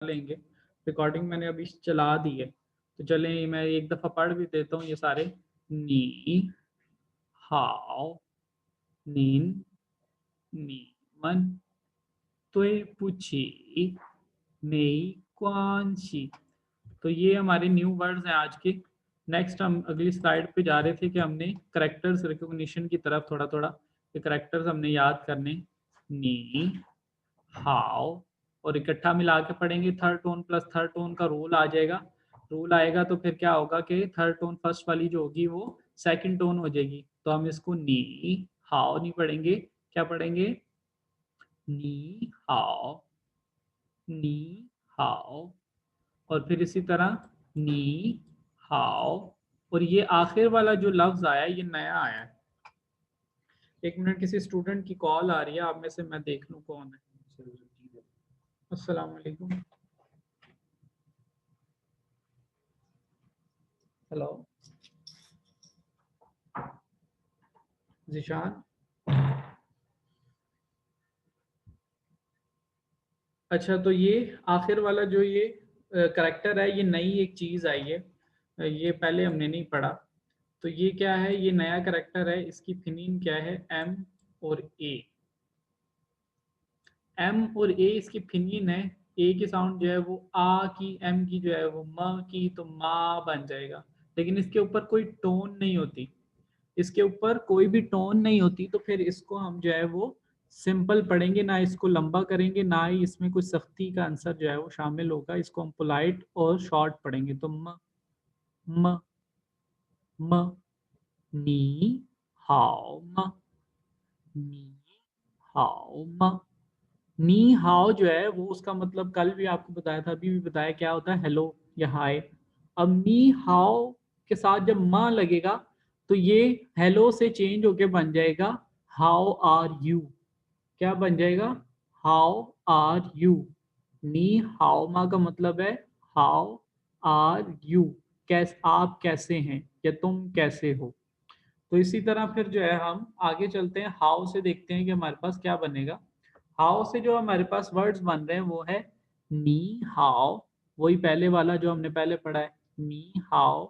लेंगे। रिकॉर्डिंग मैंने अभी चला दी है, तो चलें मैं एक दफ़ा पढ़ भी देता हूँ ये सारे। नी हाओ नीन नीमन तुए पुची नेई क्वांशी। तो ये हमारे न्यू वर्ड्स हैं आज के। नेक्स्ट हम अगली स्लाइड पे जा रहे थे कि हमने करेक्टर्स रिकॉग्निशन की तरफ थोड़ा थोड़ा ये करेक्टर्स हमने याद करने। नी हाउ और इकट्ठा मिला के पढ़ेंगे। Third tone plus third tone का रूल आ जाएगा। रूल आएगा तो फिर क्या होगा कि थर्ड टोन फर्स्ट वाली जो होगी वो सेकंड टोन हो जाएगी। तो हम इसको नी हाउ नहीं पढ़ेंगे, क्या पढ़ेंगे? नी हाउ नी हाउ। और फिर इसी तरह नी हाउ। और ये आखिर वाला जो लफ्ज आया ये नया आया है। एक मिनट, किसी स्टूडेंट की कॉल आ रही है, आप में से मैं देख लूं कौन है। अस्सलाम वालेकुम। हेलो जिशान। अच्छा, तो ये आखिर वाला जो ये करेक्टर है, ये नई एक चीज आई है, ये पहले हमने नहीं पढ़ा। तो ये क्या है? ये नया करेक्टर है। इसकी फिनीन क्या है? एम और ए। एम और ए इसकी फिनीन है। ए की साउंड जो है वो आ की, एम की जो है वो म की, तो माँ बन जाएगा। लेकिन इसके ऊपर कोई टोन नहीं होती, इसके ऊपर कोई भी टोन नहीं होती। तो फिर इसको हम जो है वो सिंपल पढ़ेंगे, ना इसको लंबा करेंगे, ना ही इसमें कोई सख्ती का आंसर जो है वो शामिल होगा। इसको हम पोलाइट और शॉर्ट पढ़ेंगे। तो म म म नी हाउ म नी हाउ म। नी हाउ जो है वो उसका मतलब कल भी आपको बताया था, अभी भी बताया, क्या होता है? हेलो या हाय। अब नी हाउ के साथ जब म लगेगा तो ये हेलो से चेंज होके बन जाएगा हाउ आर यू। क्या बन जाएगा? How are you. नी हाउ मा का मतलब है हाउ आर यू, आप कैसे हैं या तुम कैसे हो। तो इसी तरह फिर जो है हम आगे चलते हैं, हाउ से देखते हैं कि हमारे पास क्या बनेगा। हाउ से जो हमारे पास वर्ड्स बन रहे हैं वो है नी हाउ, वही पहले वाला जो हमने पहले पढ़ा है, नी हाउ।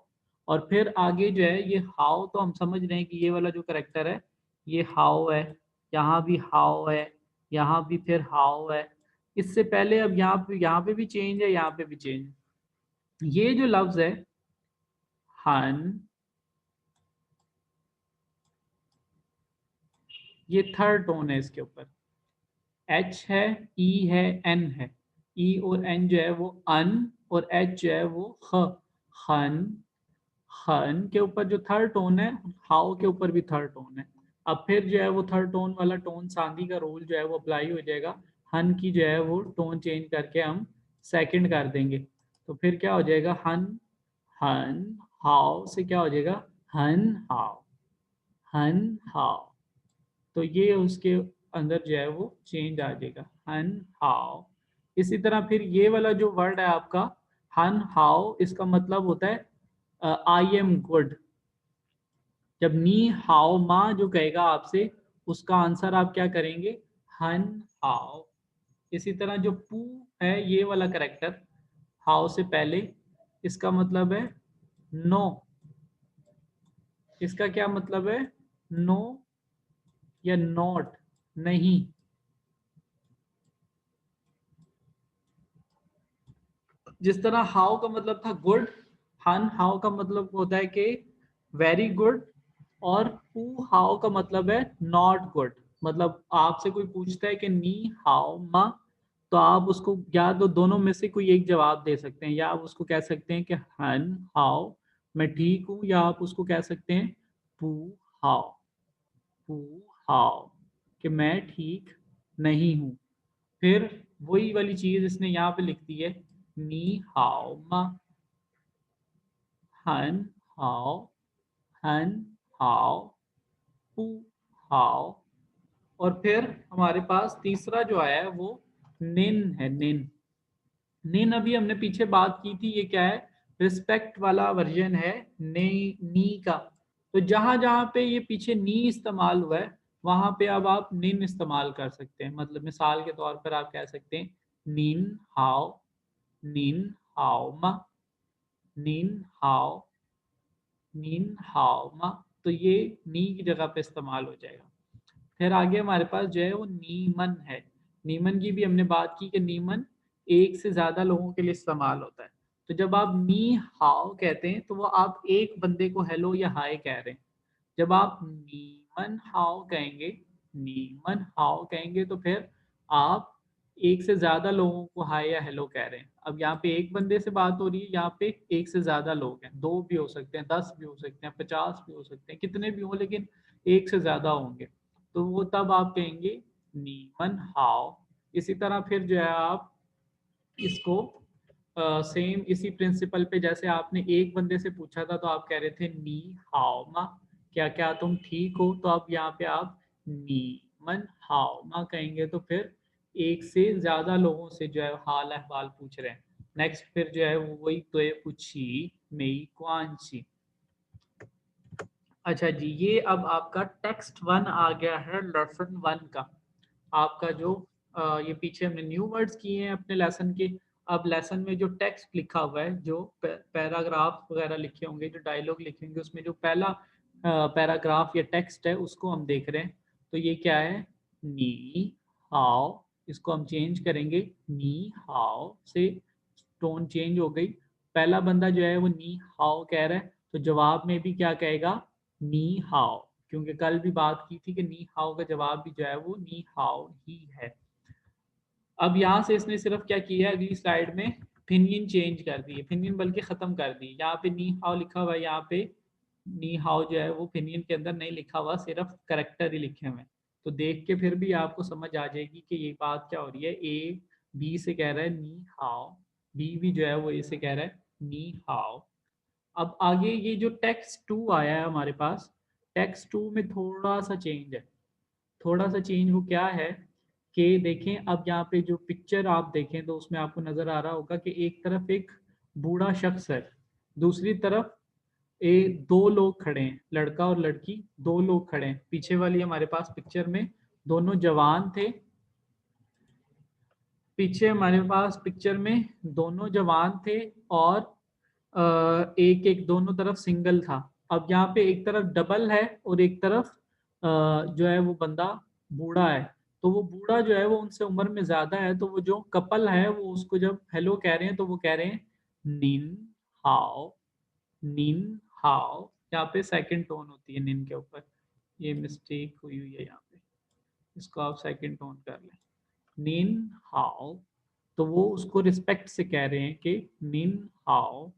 और फिर आगे जो है ये हाउ, तो हम समझ रहे हैं कि ये वाला जो करेक्टर है ये हाउ है, यहाँ भी हाउ है, यहाँ भी फिर हाउ है। इससे पहले अब यहाँ पे भी चेंज है, यहाँ पे भी चेंज है। ये जो लफ्ज है हन, ये थर्ड टोन है इसके ऊपर। एच है, ई है, एन है। ई और एन जो है वो अन, और एच जो है वो ख। हन। हन के ऊपर जो थर्ड टोन है, हाउ के ऊपर भी थर्ड टोन है। अब फिर जो है वो थर्ड टोन वाला टोन सांदी का रूल जो है वो अप्लाई हो जाएगा। हन की जो है वो टोन चेंज करके हम सेकंड कर देंगे। तो फिर क्या हो जाएगा? हन हन। हाउ से क्या हो जाएगा? हन हाउ हन हाउ। तो ये उसके अंदर जो है वो चेंज आ जाएगा, हन हाउ। इसी तरह फिर ये वाला जो वर्ड है आपका हन हाउ, इसका मतलब होता है आई एम गुड। जब नी हाउ मा जो कहेगा आपसे, उसका आंसर आप क्या करेंगे? हन हाउ। इसी तरह जो पू है ये वाला करेक्टर हाउ से पहले, इसका मतलब है नो। इसका क्या मतलब है? नो या नॉट, नहीं। जिस तरह हाउ का मतलब था गुड, हन हाउ का मतलब होता है कि वेरी गुड। और पू हाउ का मतलब है नॉट गुड। मतलब आपसे कोई पूछता है कि नी हाउ मा, तो आप उसको या तो दोनों में से कोई एक जवाब दे सकते हैं। या आप उसको कह सकते हैं कि हन हाउ मैं ठीक हूँ, या आप उसको कह सकते हैं पू हाउ पू हाउ कि मैं ठीक नहीं हूँ। फिर वही वाली चीज इसने यहाँ पे लिख दी है, नी हाओ मा। हन हाओ हन हाओ पू हाओ। और फिर हमारे पास तीसरा जो आया है वो निन है, निन। निन अभी हमने पीछे बात की थी, ये क्या है? रिस्पेक्ट वाला वर्जन है ने नी का। तो जहां जहां पे ये पीछे नी इस्तेमाल हुआ है वहां पे अब आप निन इस्तेमाल कर सकते हैं। मतलब मिसाल के तौर पर आप कह सकते हैं नीन हाओ नीन हाओ मा, नीन हाओ, नीन हाओ मा। तो ये नी की जगह पे इस्तेमाल हो जाएगा। फिर आगे हमारे पास जो है वो नीमन है। नीमन की भी हमने बात की कि नीमन एक से ज्यादा लोगों के लिए इस्तेमाल होता है। तो जब आप नी हाओ कहते हैं तो वो आप एक बंदे को हेलो या हाय कह रहे हैं। जब आप नीमन हाओ कहेंगे, नीमन हाओ कहेंगे तो फिर आप एक से ज्यादा लोगों को हाय या हेलो कह रहे हैं। अब यहाँ पे एक बंदे से बात हो रही है, यहाँ पे एक से ज्यादा लोग हैं, 2 भी हो सकते हैं, 10 भी हो सकते हैं, 50 भी हो सकते हैं, कितने भी हो, लेकिन एक से ज्यादा होंगे। तो वो तब आप कहेंगे नीमन हाओ। इसी तरह फिर जो है आप इसको सेम इसी प्रिंसिपल पे, जैसे आपने एक बंदे से पूछा था तो आप कह रहे थे नी हाओ मा, क्या क्या तुम ठीक हो, तो अब यहाँ पे आप नी मन हाओ मा कहेंगे तो फिर एक से ज्यादा लोगों से जो है हाल अहवाल पूछ रहे हैं। नेक्स्ट फिर जो है वो वही तो पूछी मेई कौन। अच्छा जी, ये अब आपका टेक्स्ट 1 आ गया है लेसन 1 का। आपका जो ये पीछे हमने न्यू वर्ड्स किए हैं अपने लेसन के। अब लेसन में जो टेक्स्ट लिखा हुआ है, जो पैराग्राफ वगैरह लिखे होंगे, जो डायलॉग लिखेंगे, उसमें जो पहला पैराग्राफ या टेक्स्ट है उसको हम देख रहे हैं। तो ये क्या है, नी हाओ। इसको हम चेंज करेंगे, नी हाओ से टोन चेंज हो गई। पहला बंदा जो है वो नी हाओ कह रहा है, तो जवाब में भी क्या कहेगा, नी हाओ। क्योंकि कल भी बात की थी कि नी हाओ का जवाब भी जो है वो नी हाओ ही है। अब यहाँ से इसने सिर्फ क्या किया है, अगली स्लाइड में पिनियन चेंज कर दी है, पिनियन बल्कि खत्म कर दी। यहाँ पे नी हाओ लिखा हुआ है, यहाँ पे नी हाओ जो है वो पिनियन के अंदर नहीं लिखा हुआ, सिर्फ करेक्टर ही लिखे हुए हैं। तो देख के फिर भी आपको समझ आ जाएगी कि ये बात क्या हो रही है। ए बी से कह रहा है नी हाओ, बी भी जो है वो ए से कह रहा है नी हाओ। अब आगे ये जो टेक्स्ट 2 आया है हमारे पास, टेक्स्ट 2 में थोड़ा सा चेंज है। थोड़ा सा चेंज वो क्या है कि देखें, अब यहाँ पे जो पिक्चर आप देखें तो उसमें आपको नजर आ रहा होगा कि एक तरफ एक बूढ़ा शख्स है, दूसरी तरफ दो लोग खड़े हैं, लड़का और लड़की, दो लोग खड़े हैं। पीछे वाली हमारे पास पिक्चर में दोनों जवान थे, पीछे हमारे पास पिक्चर में दोनों जवान थे और एक एक दोनों तरफ सिंगल था। अब यहाँ पे एक तरफ डबल है और एक तरफ जो है वो बंदा बूढ़ा है। तो वो बूढ़ा जो है वो उनसे उम्र में ज्यादा है, तो वो जो कपल है वो उसको जब हेलो कह रहे हैं तो वो कह रहे हैं निन हाओ, निन हाओ। यहाँ पे सेकंड टोन होती है निन के ऊपर, ये मिस्टेक हुई हुई है यहाँ पे, इसको आप सेकंड टोन कर लें, निन हाओ। तो वो उसको रिस्पेक्ट से कह रहे हैं कि निन हाओ।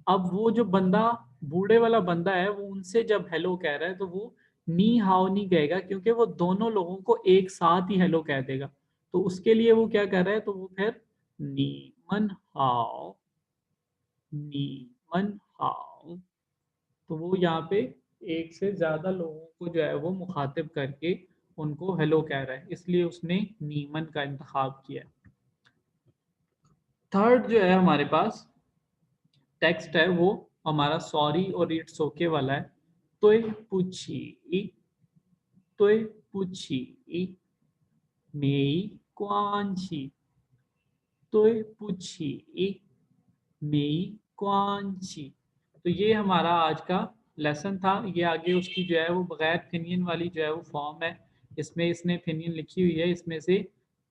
अब वो जो बंदा, बूढ़े वाला बंदा है, वो उनसे जब हेलो कह रहा है तो वो नी हाओ नहीं कहेगा, क्योंकि वो दोनों लोगों को एक साथ ही हेलो कह देगा। तो उसके लिए वो क्या कर रहा है, तो वो फिर नी मन हाओ, नी मन हाओ। तो वो यहाँ पे एक से ज्यादा लोगों को जो है वो मुखातिब करके उनको हेलो कह रहा है, इसलिए उसने नीमन का इंतखाब किया। थर्ड जो है हमारे पास टेक्स्ट है वो हमारा सॉरी और इट्स ओके वाला है। तोय पूछी, तोय पूछी मेई कौन सी, तोय पूछी मेई कौन सी। तो ये हमारा आज का लेसन था। ये आगे उसकी जो है वो बगैर फिनियन वाली जो है वो फॉर्म है, इसमें इसने फिनियन लिखी हुई है, इसमें से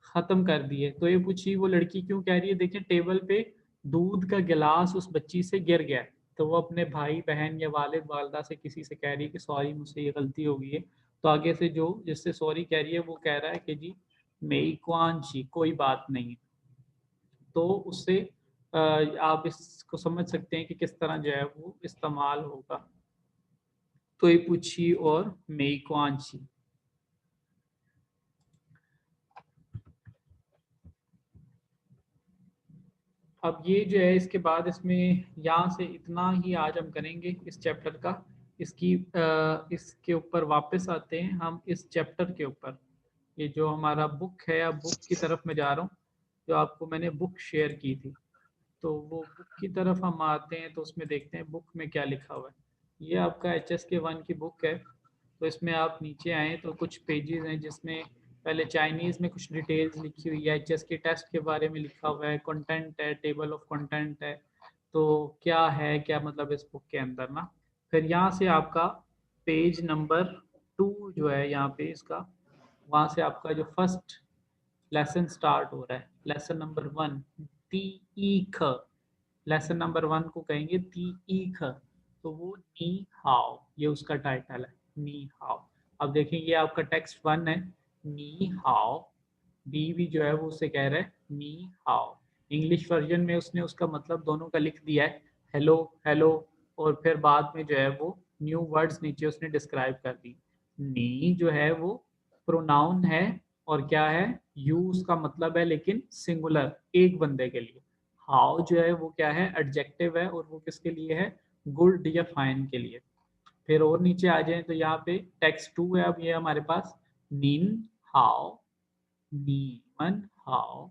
खत्म कर दी है। तो ये पूछी वो लड़की क्यों कह रही है, देखिए टेबल पे दूध का गिलास उस बच्ची से गिर गया है, तो वो अपने भाई बहन या वालिद वालदा से किसी से कह रही है कि सॉरी मुझसे ये गलती हो गई है। तो आगे से जो जिससे सॉरी कह रही है वो कह रहा है कि जी मेई कौन सी, कोई बात नहीं। तो उससे आप इसको समझ सकते हैं कि किस तरह जो है वो इस्तेमाल होगा। तो ये पूछी और मेई कौन सी। अब ये जो है इसके बाद इसमें यहाँ से इतना ही आज हम करेंगे इस चैप्टर का। इसके ऊपर वापस आते हैं हम इस चैप्टर के ऊपर। ये जो हमारा बुक है, अब बुक की तरफ मैं जा रहा हूँ, जो आपको मैंने बुक शेयर की थी। तो वो बुक की तरफ हम आते हैं तो उसमें देखते हैं बुक में क्या लिखा हुआ है। ये आपका HSK 1 की बुक है। तो इसमें आप नीचे आए तो कुछ पेजेस हैं जिसमें पहले चाइनीज में कुछ डिटेल्स लिखी हुई है, एचएस के टेस्ट के बारे में लिखा हुआ है, कंटेंट है, टेबल ऑफ कंटेंट है, तो क्या है क्या मतलब इस बुक के अंदर ना। फिर यहाँ से आपका पेज नंबर 2 जो है यहाँ पे इसका, वहाँ से आपका जो फर्स्ट लेसन स्टार्ट हो रहा है, लेसन नंबर 1 ती ई ख। लेसन नंबर 1 को कहेंगे ती ई ख, तो वो नी हाउ, ये उसका टाइटल है, नी हाउ। अब देखें ये आपका टेक्स्ट 1 है, नी हाउ, बी भी जो है वो उससे कह रहा है नी हाउ। इंग्लिश वर्जन में उसने उसका मतलब दोनों का लिख दिया है, हेलो हेलो, और फिर बाद में जो है वो न्यू वर्ड्स नीचे उसने डिस्क्राइब कर दी। नी जो है वो प्रोनाउन है, और क्या है, यू उसका मतलब है लेकिन सिंगुलर, एक बंदे के लिए। हाउ जो है वो क्या है, एडजेक्टिव है, और वो किसके लिए है, गुड या फाइन के लिए। फिर और नीचे आ जाए तो यहाँ पे टेक्स्ट 2 है, अब ये हमारे पास नीन हाउ, नीमन हाउ,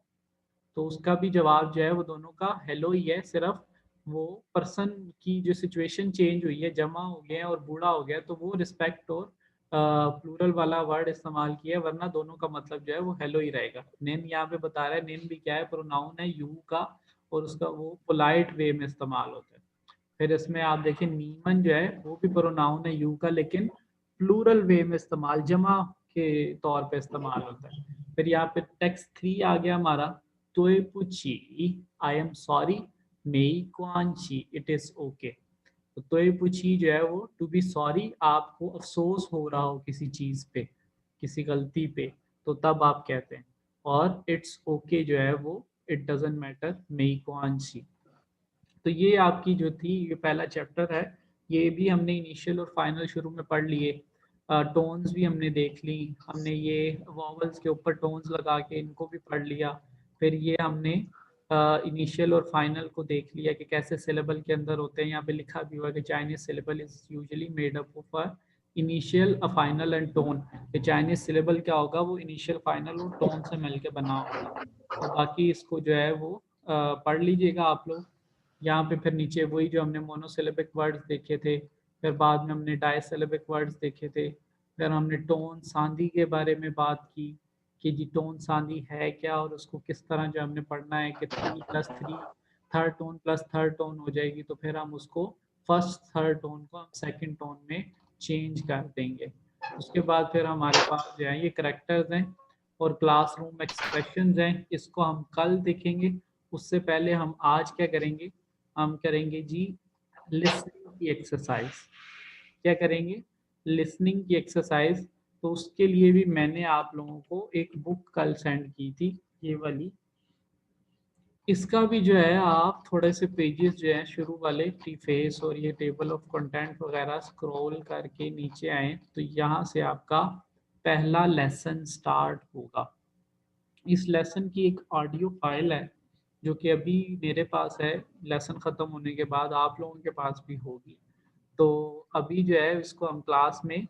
तो उसका भी जवाब जो है वो दोनों का हेलो ही है, सिर्फ वो पर्सन की जो सिचुएशन चेंज हुई है, जमा हो गया और बूढ़ा हो गया, तो वो रिस्पेक्ट और प्लूरल वाला वर्ड इस्तेमाल किया है, वरना दोनों का मतलब जो है वो हेलो ही रहेगा। नेम यहाँ पे बता रहा है, नेम भी क्या है, प्रोनाउन है यू का, और उसका वो पोलाइट वे में इस्तेमाल होता है। फिर इसमें आप देखें नीमन जो है वो भी प्रोनाउन है यू का, लेकिन प्लूरल वे में इस्तेमाल, जमा के तौर पे इस्तेमाल होता है। फिर यहाँ पे टेक्स्ट 3 आ गया हमारा, तोय पुची आई एम सॉरी, मेई क्वांची इट इज ओके। तो तोय पुची जो है वो टू बी सॉरी, आपको अफसोस हो रहा हो किसी चीज पे, किसी गलती पे, तो तब आप कहते हैं। और इट्स ओके जो है वो इट डजेंट मैटर, मेई क्वांची। तो ये आपकी जो थी, ये पहला चैप्टर है, ये भी हमने इनिशियल और फाइनल शुरू में पढ़ लिए। टोन्स भी हमने देख ली, हमने ये वॉवल्स के ऊपर टोन्स लगा के इनको भी पढ़ लिया। फिर ये हमने इनिशियल और फाइनल को देख लिया कि कैसे सिलेबल के अंदर होते हैं। यहाँ पे लिखा भी हुआ है कि Chinese syllable is usually made up of a initial, a final and tone. Chinese syllable क्या होगा, वो इनिशियल, फाइनल और टोन से मिलकर बना होगा। तो बाकी इसको जो है वो पढ़ लीजिएगा आप लोग। यहाँ पे फिर नीचे वही जो हमने मोनोसिलेबिक वर्ड्स देखे थे, फिर बाद में हमने डायसिलेबिक वर्ड्स देखे थे, फिर हमने टोन सांदी के बारे में बात की कि जी टोन सांदी है क्या, और उसको किस तरह जो हमने पढ़ना है कि 3+3 third tone plus third tone हो जाएगी, तो फिर हम उसको फर्स्ट थर्ड टोन को हम सेकंड टोन में चेंज कर देंगे। उसके बाद फिर हमारे पास जो है ये करेक्टर्स हैं और क्लासरूम एक्सप्रेशंस हैं, इसको हम कल देखेंगे। उससे पहले हम आज क्या करेंगे, हम करेंगे जी लिसनिंग की एक्सरसाइज। क्या करेंगे, लिसनिंग की एक्सरसाइज। तो उसके लिए भी मैंने आप लोगों को एक बुक कल सेंड की थी, ये वाली। इसका भी जो है आप थोड़े से पेजेस जो हैं शुरू वाले, प्रीफेस और ये टेबल ऑफ कंटेंट वगैरह स्क्रॉल करके नीचे आए, तो यहाँ से आपका पहला लेसन स्टार्ट होगा। इस लेसन की एक ऑडियो फाइल है जो कि अभी मेरे पास है, लेसन ख़त्म होने के बाद आप लोगों के पास भी होगी। तो अभी जो है इसको हम क्लास में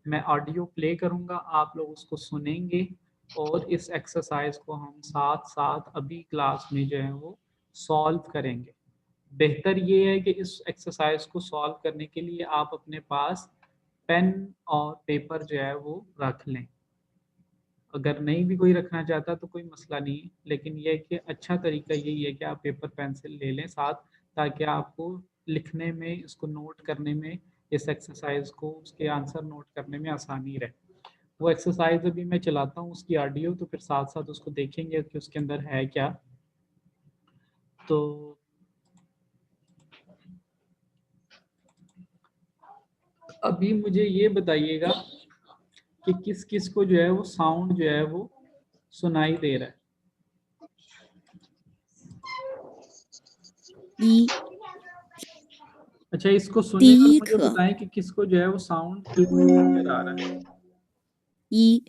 मैं ऑडियो प्ले करूँगा, आप लोग उसको सुनेंगे, और इस एक्सरसाइज को हम साथ साथ अभी क्लास में जो है वो सॉल्व करेंगे। बेहतर ये है कि इस एक्सरसाइज को सॉल्व करने के लिए आप अपने पास पेन और पेपर जो है वो रख लें। अगर नहीं भी कोई रखना चाहता तो कोई मसला नहीं है, लेकिन यह है कि अच्छा तरीका यही है कि आप पेपर पेंसिल ले लें साथ, ताकि आपको लिखने में, इसको नोट करने में, इस एक्सरसाइज को, उसके आंसर नोट करने में आसानी रहे। वो एक्सरसाइज अभी मैं चलाता हूँ उसकी ऑडियो, तो फिर साथ साथ उसको देखेंगे कि उसके अंदर है क्या। तो अभी मुझे ये बताइएगा कि किस किस को जो है वो साउंड जो है वो सुनाई दे रहा है। 一 अच्छा, इसको सुने 第 और 一 मुझे 课 बताएं कि किसको जो है वो साउंड बिल्कुल क्लियर आ रहा है। 一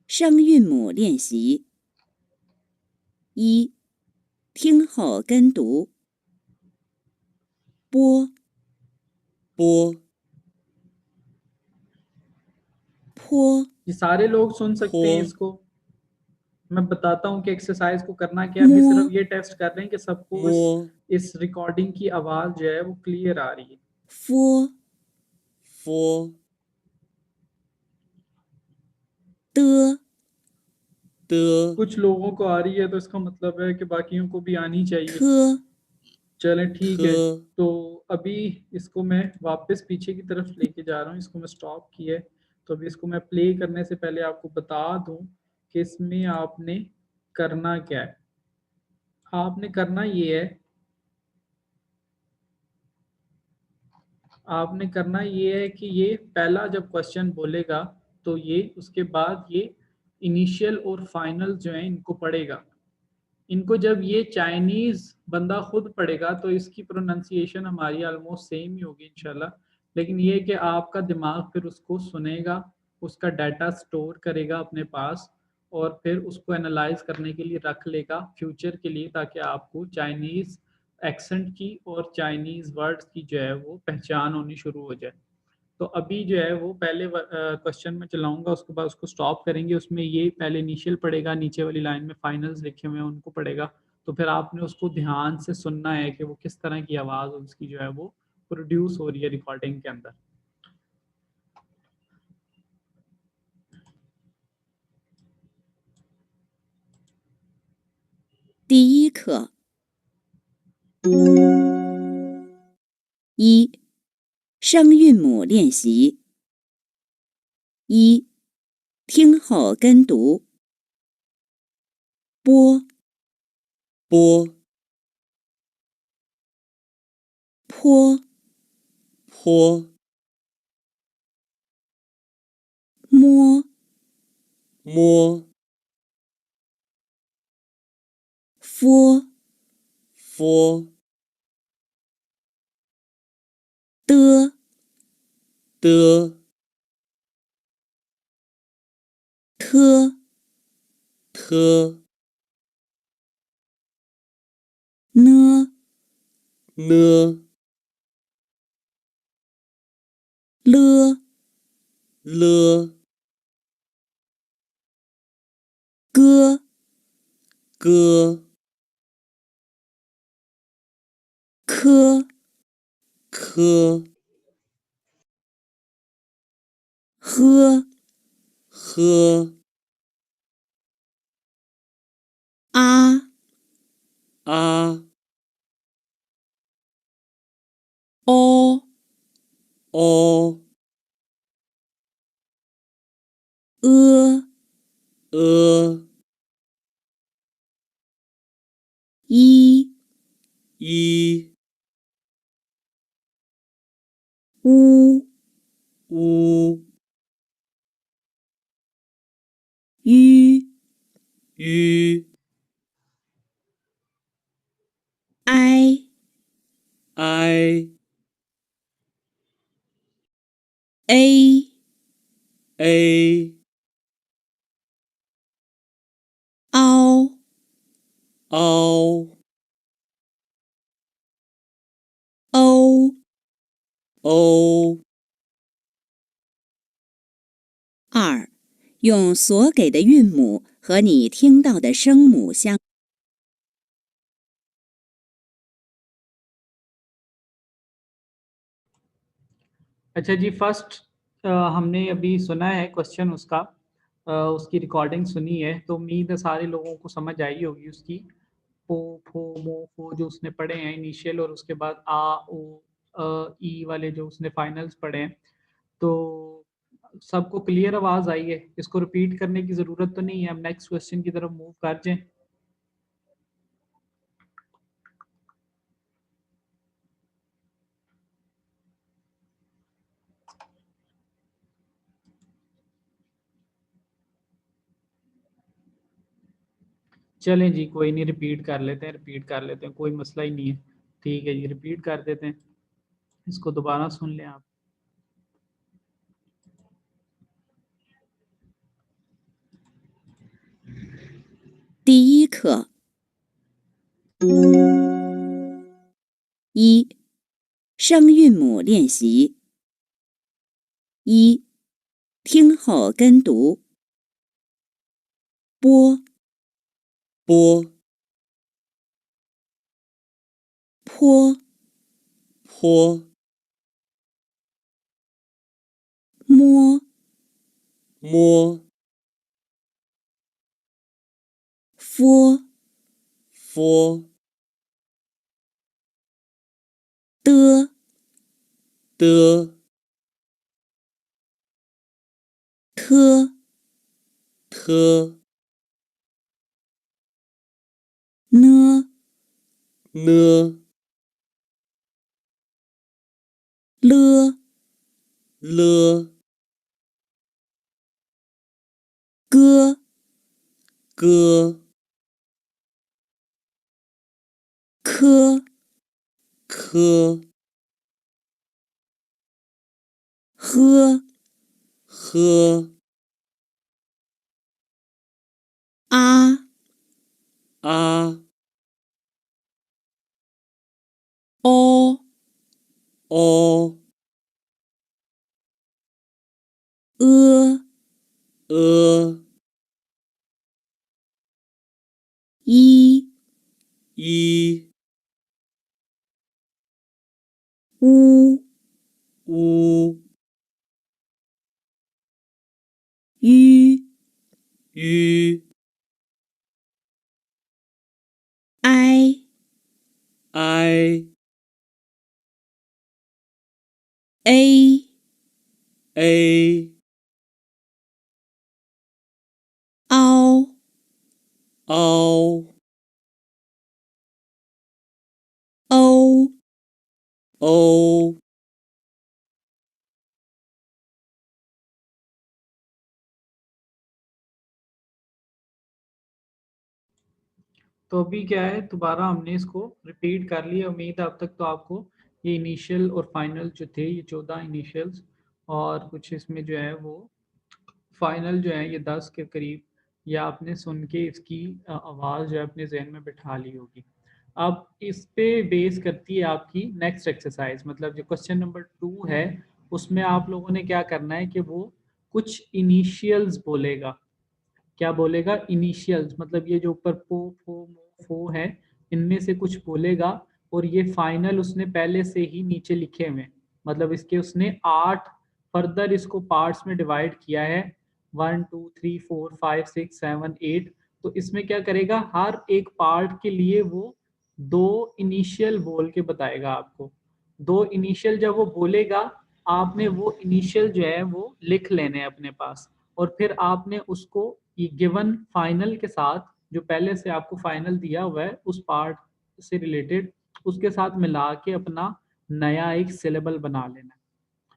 声韵母练习一听后跟读波波坡 ये सारे लोग सुन सकते हैं 坡 इसको। मैं बताता हूँ कि एक्सरसाइज को करना क्या है। अभी सिर्फ 摸 ये टेस्ट कर रहे हैं कि सबको 摸 इस रिकॉर्डिंग की आवाज जो है वो क्लियर आ रही है। 佛 佛 的的 कुछ लोगों को आ रही है तो इसका मतलब है कि बाकियों को भी आनी चाहिए। 科 चलें ठीक है, 科 तो अभी इसको मैं वापस पीछे की तरफ लेके जा रहा हूँ। इसको मैं स्टॉप किया है, तो अभी इसको मैं प्ले करने से पहले आपको बता दूं कि इसमें आपने करना क्या है। आपने करना ये है, आपने करना ये है कि ये पहला जब क्वेश्चन बोलेगा तो ये उसके बाद ये इनिशियल और फाइनल जो है इनको पढ़ेगा। इनको जब ये चाइनीज बंदा खुद पढ़ेगा तो इसकी प्रोनाउंसिएशन हमारी ऑलमोस्ट सेम ही होगी इंशाल्लाह। लेकिन ये कि आपका दिमाग फिर उसको सुनेगा, उसका डाटा स्टोर करेगा अपने पास और फिर उसको एनालाइज करने के लिए रख लेगा फ्यूचर के लिए, ताकि आपको चाइनीज एक्सेंट की और चाइनीज वर्ड्स की जो है वो पहचान होनी शुरू हो जाए। तो अभी जो है वो पहले क्वेश्चन में चलाऊंगा, उसके बाद उसको स्टॉप करेंगे। उसमें ये पहले इनिशियल पढ़ेगा, नीचे वाली लाइन में फाइनल्स लिखे हुए हैं उनको पढ़ेगा। तो फिर आपने उसको ध्यान से सुनना है कि वो किस तरह की आवाज़ उसकी जो है वो प्रोड्यूस हो रही है रिकॉर्डिंग के अंदर। 第一课一声韵母练习一听后跟读波波坡坡摸摸佛佛的的特特呢呢了了哥哥科科喝喝啊啊哦哦一一乌乌吁吁哀哀 A A 凹凹欧欧二，用所给的韵母和你听到的声母相。अच्छा जी, फर्स्ट हमने अभी सुना है क्वेश्चन उसका, उसकी रिकॉर्डिंग सुनी है, तो उम्मीद है सारे लोगों को समझ आई होगी उसकी। पो फो मो फो जो उसने पढ़े हैं इनिशियल, और उसके बाद आ ओ ई वाले जो उसने फाइनल्स पढ़े हैं, तो सबको क्लियर आवाज़ आई है। इसको रिपीट करने की ज़रूरत तो नहीं है। हम नेक्स्ट क्वेश्चन की तरफ मूव कर जाएं। चलें जी, कोई नहीं, रिपीट कर लेते हैं, रिपीट कर लेते हैं, कोई मसला ही नहीं है। ठीक है जी, रिपीट कर देते हैं। इसको दोबारा सुन लें आप। 第一课一声韵母练习一听后跟读波波坡坡摸摸佛佛的的特特呢呢了了歌歌科科呵呵啊啊哦哦呃一一乌乌吁吁哀哀 a a 凹凹欧欧 तो अभी क्या है, दोबारा हमने इसको रिपीट कर लिया। उम्मीद है अब तक तो आपको ये इनिशियल और फाइनल जो थे, ये 14 इनिशियल्स और कुछ इसमें जो है वो फाइनल जो है ये 10 के करीब, या आपने सुन के इसकी आवाज़ जो है अपने जहन में बिठा ली होगी। अब इस पे बेस करती है आपकी नेक्स्ट एक्सरसाइज, मतलब जो क्वेश्चन नंबर 2 है उसमें आप लोगों ने क्या करना है कि वो कुछ इनिशियल्स बोलेगा। क्या बोलेगा? इनिशियल्स, मतलब ये जो ऊपर पो फो मो फो है, इनमें से कुछ बोलेगा। और ये फाइनल उसने पहले से ही नीचे लिखे हुए हैं। मतलब इसके उसने 8 फर्दर इसको पार्ट्स में डिवाइड किया है, 1 2 3 4 5 6 7 8। तो इसमें क्या करेगा, हर एक पार्ट के लिए वो 2 इनिशियल बोल के बताएगा आपको। 2 इनिशियल जब वो बोलेगा, आपने वो इनिशियल जो है वो लिख लेने हैं अपने पास। और फिर आपने उसको ये गिवन फाइनल के साथ, जो पहले से आपको फाइनल दिया हुआ है उस पार्ट से रिलेटेड, उसके साथ मिला के अपना नया एक सिलेबल बना लेना है।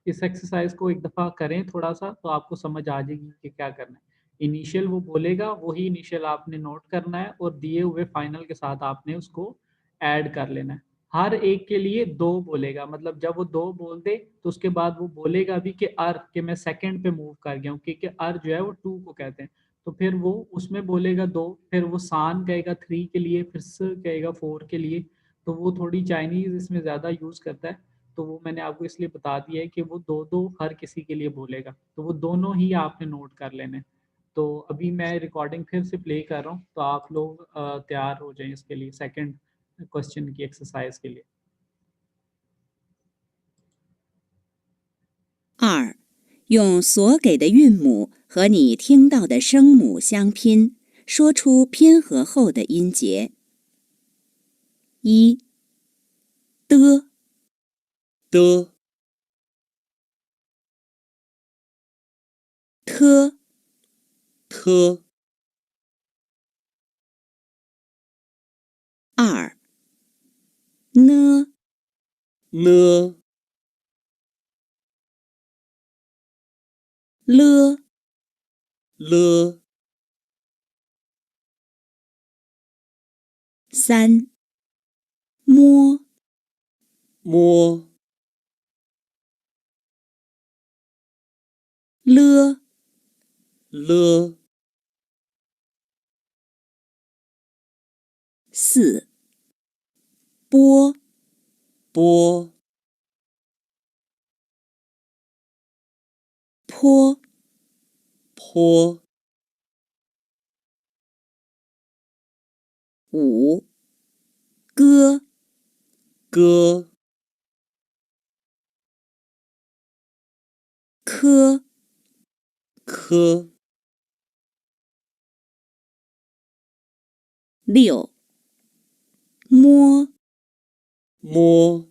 इस एक्सरसाइज को एक दफ़ा करें थोड़ा सा, तो आपको समझ आ जाएगी कि क्या करना है। इनिशियल वो बोलेगा, वही इनिशियल आपने नोट करना है और दिए हुए फाइनल के साथ आपने उसको ऐड कर लेना है। हर एक के लिए 2 बोलेगा, मतलब जब वो 2 बोल दे तो उसके बाद वो बोलेगा भी कि अर, कि मैं सेकंड पे मूव कर गया हूँ, क्योंकि अर जो है वो 2 को कहते हैं। तो फिर वो उसमें बोलेगा 2, फिर वो सान कहेगा 3 के लिए, फिर स कहेगा 4 के लिए। तो वो थोड़ी चाइनीज़ इसमें ज़्यादा यूज़ करता है। तो वो मैंने आपको इसलिए बता दिया है कि वो 2-2 हर किसी के लिए बोलेगा। तो वो दोनों ही आपने नोट कर लेने हैं। तो अभी मैं रिकॉर्डिंग फिर से प्ले कर रहा हूँ, तो आप लोग तैयार हो जाएँ इसके लिए, सेकंड क्वेश्चन की एक्सरसाइज के लिए। 2. 用所给的韵母和你听到的声母相拼，说出拼合后的音节。1. 的的特特2. 呢呢了了3. 摸摸了了4. 波波坡坡5. 歌歌科科 6. 摸 摸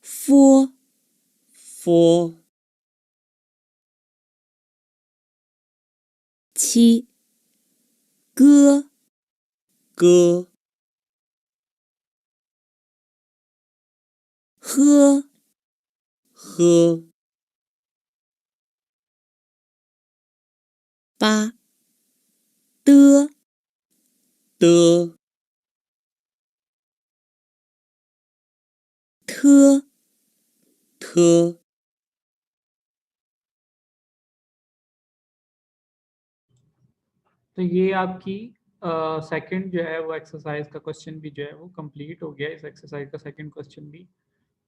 佛 佛 7. 歌 歌 喝 喝 8. 的的特特 तो ये आपकी सेकंड जो है वो एक्सरसाइज का क्वेश्चन भी जो है वो कंप्लीट हो गया, इस एक्सरसाइज का सेकंड क्वेश्चन भी।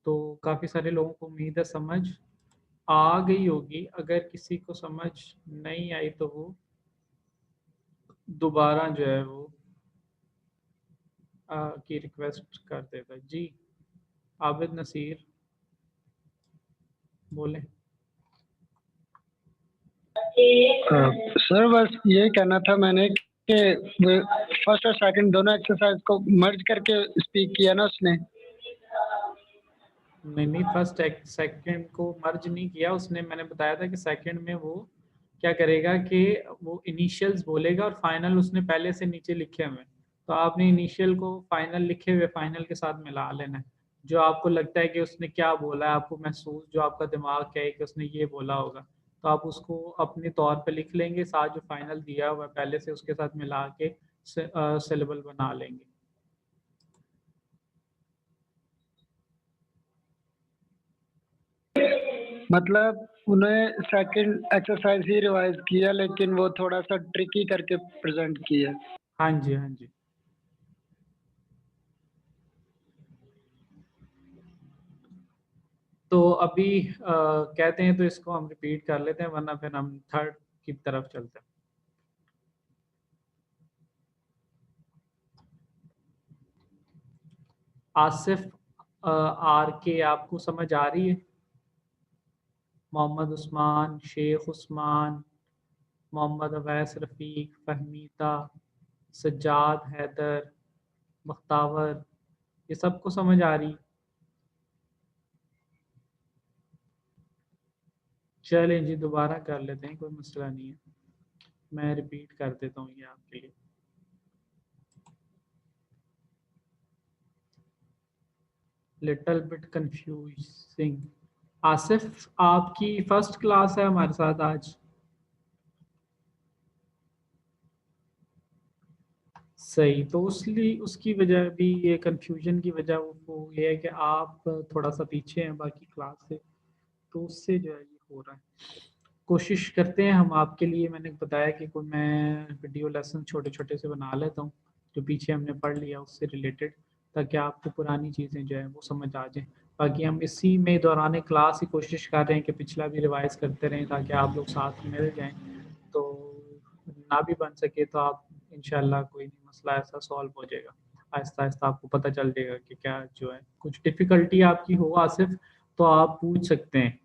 तो काफ़ी सारे लोगों को उम्मीद है समझ आ गई होगी। अगर किसी को समझ नहीं आई तो वो दोबारा जो है वो की रिक्वेस्ट कर देगा। जी आबिद नसीर बोले। सर बस ये कहना था मैंने कि फर्स्ट और सेकंड दोनों एक्सरसाइज को मर्ज करके स्पीक किया ना उसने। नहीं फर्स्ट सेकंड को मर्ज नहीं किया उसने। मैंने बताया था कि सेकंड में वो क्या करेगा कि वो इनिशियल्स बोलेगा और फाइनल उसने पहले से नीचे लिखे हुए। तो आपने इनिशियल को फाइनल लिखे हुए फाइनल के साथ मिला लेना है। जो आपको लगता है कि उसने क्या बोला है, आपको महसूस जो आपका दिमाग कहे कि उसने ये बोला होगा, तो आप उसको अपने तौर पे लिख लेंगे। साथ जो फाइनल दिया हुआ है पहले से उसके साथ मिला के सिलेबल बना लेंगे। मतलब उन्हें सेकंड एक्सरसाइज ही रिवाइज किया लेकिन वो थोड़ा सा ट्रिकी करके प्रेजेंट किया। हाँ जी हाँ जी। तो अभी कहते हैं तो इसको हम रिपीट कर लेते हैं, वरना फिर हम थर्ड की तरफ चलते हैं। आसिफ आर के आपको समझ आ रही है? मोहम्मद उस्मान, शेख उस्मान, मोहम्मद अवैस रफ़ीक, फहमीता, सज्जाद हैदर, मुख्तावर, ये सबको समझ आ रही? चलें जी दोबारा कर लेते हैं, कोई मसला नहीं है। मैं रिपीट कर देता हूँ ये आपके लिए। Little bit confusing. आसिफ आपकी फर्स्ट क्लास है हमारे साथ आज। सही, तो उसलिए उसकी वजह भी ये कंफ्यूजन की वजह वो ये है कि आप थोड़ा सा पीछे हैं बाकी क्लास से, तो उससे जो है ये हो रहा है। कोशिश करते हैं हम आपके लिए। मैंने बताया कि कोई मैं वीडियो लेसन छोटे छोटे से बना लेता हूँ जो पीछे हमने पढ़ लिया उससे रिलेटेड, ताकि आपको पुरानी चीज़ें जो है वो समझ आ जाएं। बाकी हम इसी में दौरान क्लास ही कोशिश कर रहे हैं कि पिछला भी रिवाइज करते रहें ताकि आप लोग साथ में मिल जाएं। तो ना भी बन सके तो आप इंशाल्लाह कोई नहीं, मसला ऐसा सॉल्व हो जाएगा। आहिस्ता आहिस्ता आपको पता चल जाएगा कि क्या जो है। कुछ डिफ़िकल्टी आपकी हो आसिफ तो आप पूछ सकते हैं।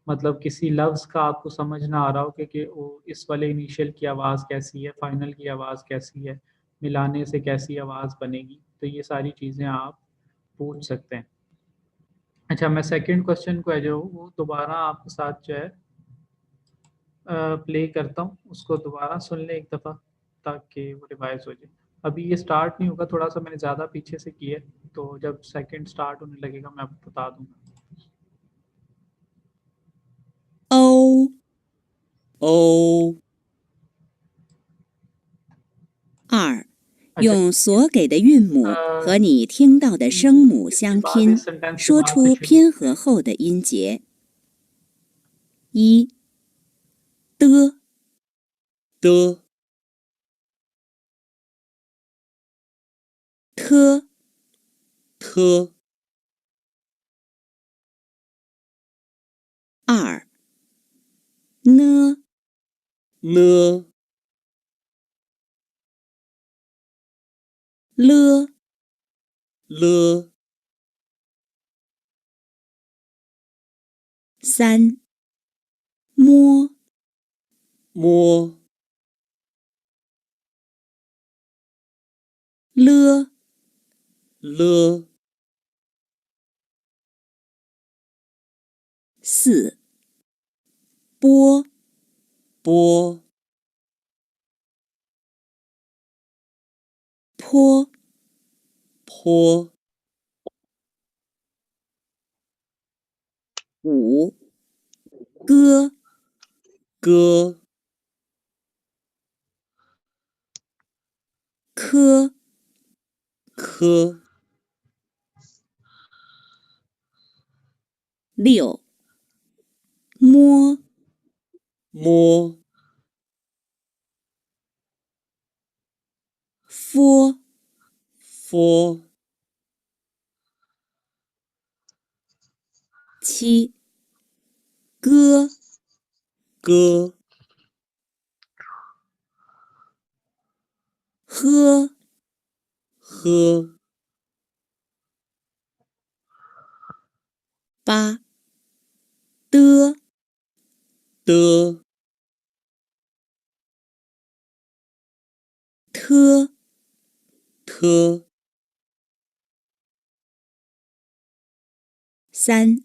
मतलब किसी लफ्ज़ का आपको समझ ना आ रहा हो कि वो इस वाले इनिशियल की आवाज़ कैसी है, फाइनल की आवाज़ कैसी है, मिलाने से कैसी आवाज़ बनेगी, तो ये सारी चीज़ें आप पूछ सकते हैं। अच्छा, मैं सेकंड क्वेश्चन को है जो वो दोबारा आपके साथ जो है प्ले करता हूँ, उसको दोबारा सुन लें एक दफ़ा ताकि वो रिवाइज हो जाए। अभी ये स्टार्ट नहीं होगा, थोड़ा सा मैंने ज़्यादा पीछे से किया है, तो जब सेकंड स्टार्ट होने लगेगा मैं आपको बता दूंगा। o o 2. अच्छा用所给的韵母和你听到的声母इसके 相 बाद 拼， इस सेंटेंस के 说 बाद से 出 शुरू 偏和后的音节。1. 的的特特 2. 呢呢了了 3. 摸摸了了四波波坡坡五歌歌科科六摸摸佛佛七歌歌喝喝八的的特特三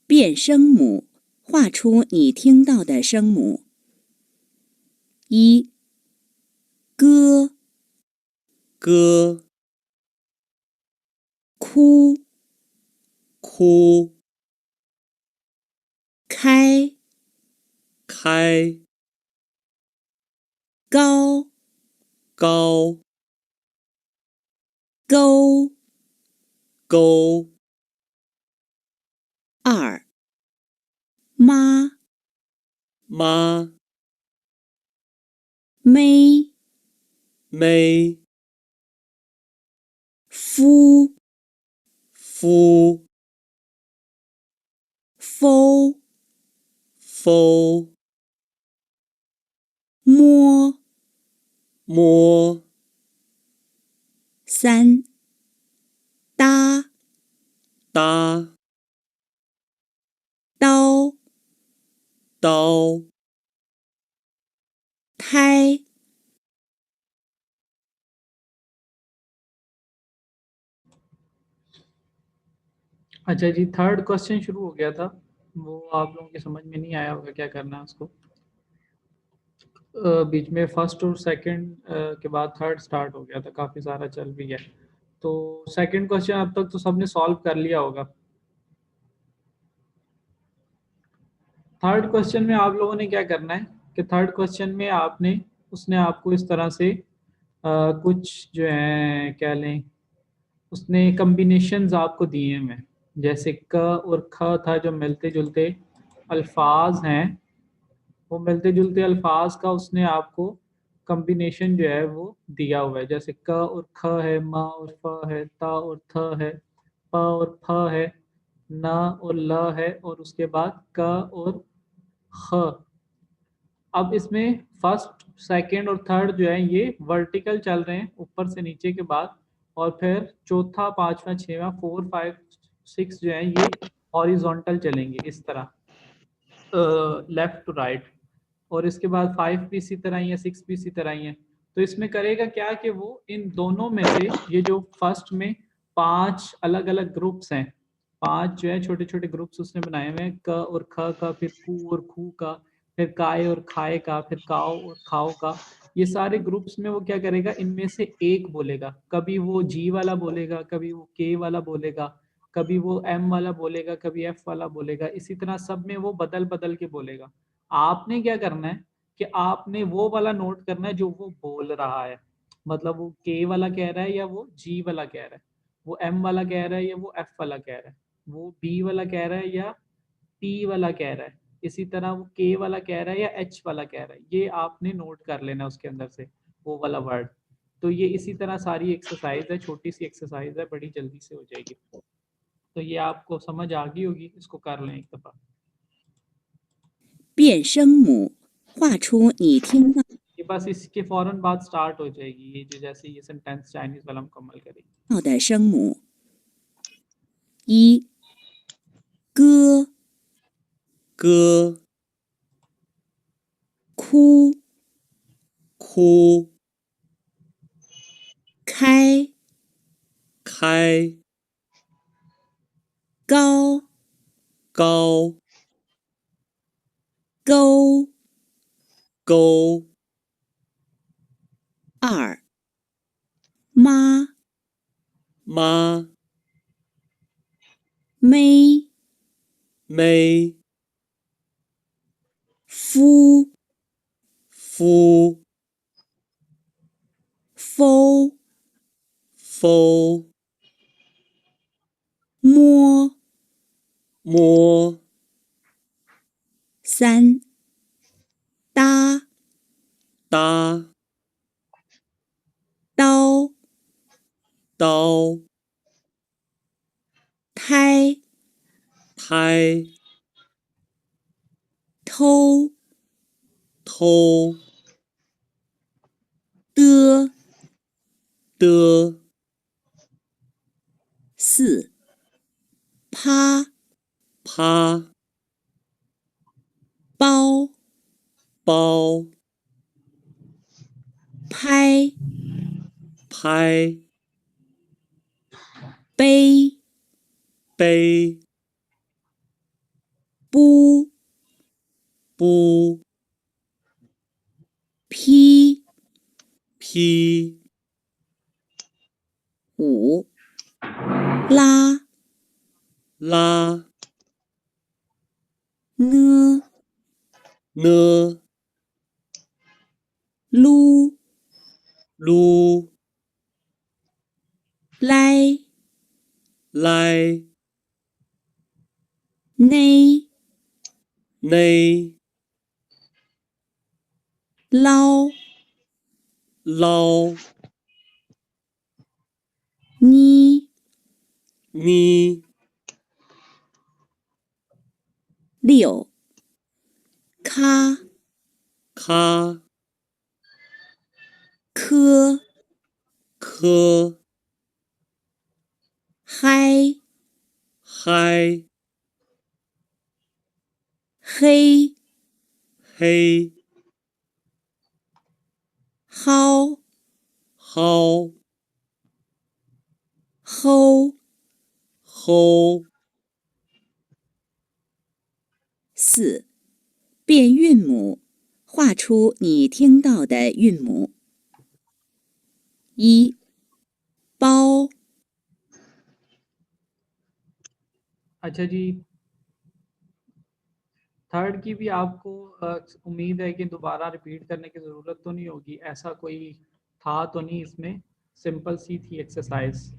变声母，画出你听到的声母。一歌歌哭哭开开高高勾勾二妈妈妹妹夫夫否否摸摸三搭搭刀刀胎अच्छा जी, थर्ड क्वेश्चन शुरू हो गया था, वो आप लोगों के समझ में नहीं आया होगा क्या करना है उसको। बीच में फर्स्ट और सेकंड के बाद थर्ड स्टार्ट हो गया था, काफ़ी सारा चल भी गया। तो सेकंड क्वेश्चन अब तक तो सबने सॉल्व कर लिया होगा। थर्ड क्वेश्चन में आप लोगों ने क्या करना है कि थर्ड क्वेश्चन में आपने उसने आपको इस तरह से कुछ जो है क्या लें, उसने कम्बिनेशंस आपको दिए हैं, जैसे क और ख था जो मिलते जुलते अल्फाज हैं, वो मिलते जुलते अल्फाज का उसने आपको कम्बिनेशन जो है वो दिया हुआ है, जैसे क और ख है, म और फ है, ता और थ है, प और फ है, न और ल है, और उसके बाद क और ख। अब इसमें फर्स्ट सेकंड और थर्ड जो है ये वर्टिकल चल रहे हैं ऊपर से नीचे के बाद, और फिर चौथा पांचवा छठवां 4 5 6 जो है ये हॉरिजॉन्टल चलेंगे इस तरह, लेफ्ट टू राइट, और इसके बाद 5 भी इसी तरह ही है, 6 भी इसी तरह ही है। तो इसमें करेगा क्या कि वो इन दोनों में से ये जो फर्स्ट में 5 अलग अलग ग्रुप्स हैं, 5 जो है छोटे छोटे ग्रुप्स उसने बनाए हुए हैं, क और ख का, फिर कू और खू का, फिर काय और खाए का, फिर काओ और खाओ का, ये सारे ग्रुप्स में वो क्या करेगा, इनमें से एक बोलेगा, कभी वो जी वाला बोलेगा, कभी वो के वाला बोलेगा, कभी वो एम वाला बोलेगा, कभी एफ वाला बोलेगा, इसी तरह सब में वो बदल बदल के बोलेगा। आपने क्या करना है कि आपने वो वाला नोट करना है जो वो बोल रहा है, मतलब वो के वाला कह रहा है या वो जी वाला कह रहा है, वो एम वाला कह रहा है या वो एफ वाला कह रहा है, वो बी वाला कह रहा है या टी वाला कह रहा है, इसी तरह वो के वाला कह रहा है या एच वाला कह रहा है, ये आपने नोट कर लेना उसके अंदर से वो वाला वर्ड। तो ये इसी तरह सारी एक्सरसाइज है, छोटी सी एक्सरसाइज है, बड़ी जल्दी से हो जाएगी। तो ये आपको समझ आ गई होगी, इसको कर लें एक दफ़ा। 变声母，画出你听到 ये बस इसके फौरन बाद स्टार्ट हो जाएगी, ये जो जैसे ये सेंटेंस चाइनीज वाला मुकम्मल करेंगे। 的声母。一歌歌哭哭开开开高高勾勾二妈妈妹妹夫夫否否摸摸三搭搭刀刀胎胎偷偷的的四趴趴包包拍拍背背不不批批五拉拉呢呢撸撸来来内内捞捞呢呢六咖咖科科嗨嗨黑黑蒿蒿齁齁四变韵母，画出你听到的韵母。一包अच्छा जी, थर्ड की भी आपको उम्मीद है कि दोबारा रिपीट करने की ज़रूरत तो नहीं होगी, ऐसा कोई था तो नहीं इसमें, सिंपल सी थी एक्सरसाइज।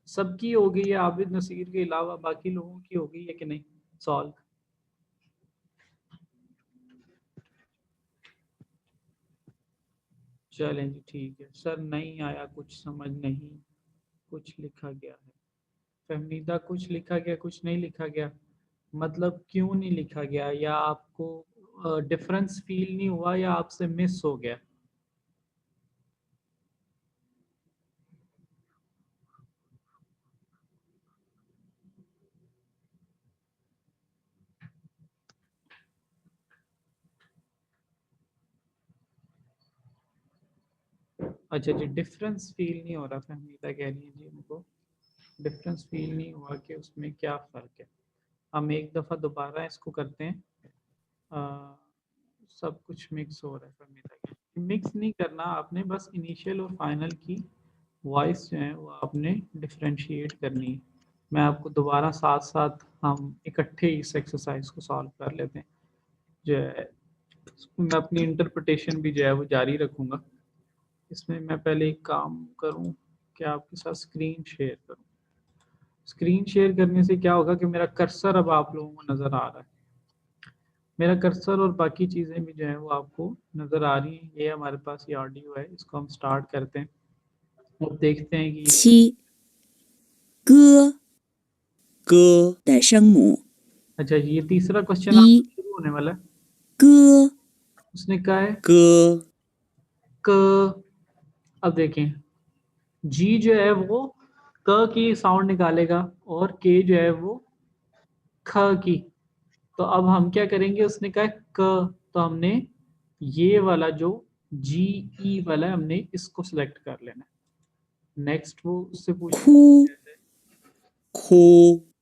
सबकी हो गई है आबिद नसीर के अलावा, बाकी लोगों की हो गई है कि नहीं सॉल्व? चलें जी, ठीक है सर, नहीं आया, कुछ समझ नहीं, कुछ लिखा गया है। फहमीदा कुछ लिखा गया, कुछ नहीं लिखा गया, मतलब क्यों नहीं लिखा गया, या आपको डिफरेंस फील नहीं हुआ, या आपसे मिस हो गया? अच्छा जी, डिफरेंस फील नहीं हो रहा, फहमीदा कह रही है जी उनको डिफरेंस फील नहीं हुआ कि उसमें क्या फ़र्क है। हम एक दफ़ा दोबारा इसको करते हैं। सब कुछ मिक्स हो रहा है, फहमीदा कह रही है मिक्स नहीं करना आपने, बस इनिशियल और फाइनल की वॉइस जो है वो आपने डिफ्रेंशिएट करनी है। मैं आपको दोबारा साथ साथ हम इकट्ठे इस एक्सरसाइज को सॉल्व कर लेते हैं। जो है मैं अपनी इंटरप्रिटेशन भी जो है वो जारी रखूँगा। इसमें मैं पहले एक काम करूँ कि आपके साथ स्क्रीन शेयर करूँ। स्क्रीन शेयर करने से क्या होगा कि मेरा कर्सर अब आप लोगों को नज़र आ रहा है। मेरा कर्सर और बाकी चीज़ें भी जो है वो आपको नज़र आ रही हैं। ये हमारे पास ये ऑडियो है, इसको हम स्टार्ट करते हैं। अब देखते हैं कि 七歌歌的声母 अच्छा ये तीसरा क्वेश्चन 一 आपका शुरू होने वाला है। 歌 उसने कहा है 歌 क। अब देखें, जी जो है वो क की साउंड निकालेगा और के जो है वो ख की। तो अब हम क्या करेंगे, उसने कहा है क, तो हमने ये वाला जो जी ई वाला है, हमने इसको सिलेक्ट कर लेना है। नेक्स्ट वो उससे पूछ哭 哭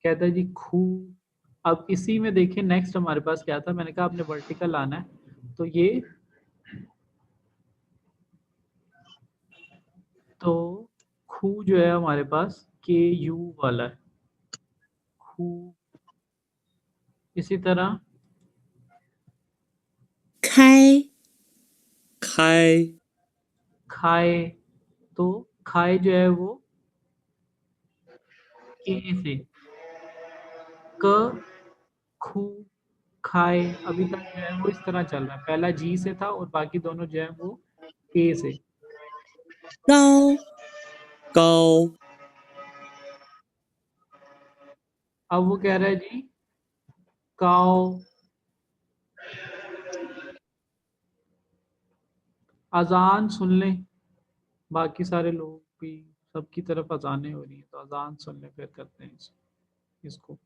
कहता है जी खू। अब इसी में देखिए नेक्स्ट हमारे पास क्या था, मैंने कहा आपने वर्टिकल आना है, तो ये तो खू जो है हमारे पास के यू वाला है, खू। इसी तरह 开 开 खाए, तो खाए जो है वो के से, क खू खाए। अभी तक जो है वो इस तरह चल रहा है, पहला जी से था और बाकी दोनों जो है वो के से। 高 高 अब वो कह रहा है जी काओ। अजान सुन लें, बाकी सारे लोग भी, सबकी तरफ अजानें हो रही हैं, तो अजान सुन लें फिर करते हैं इसको।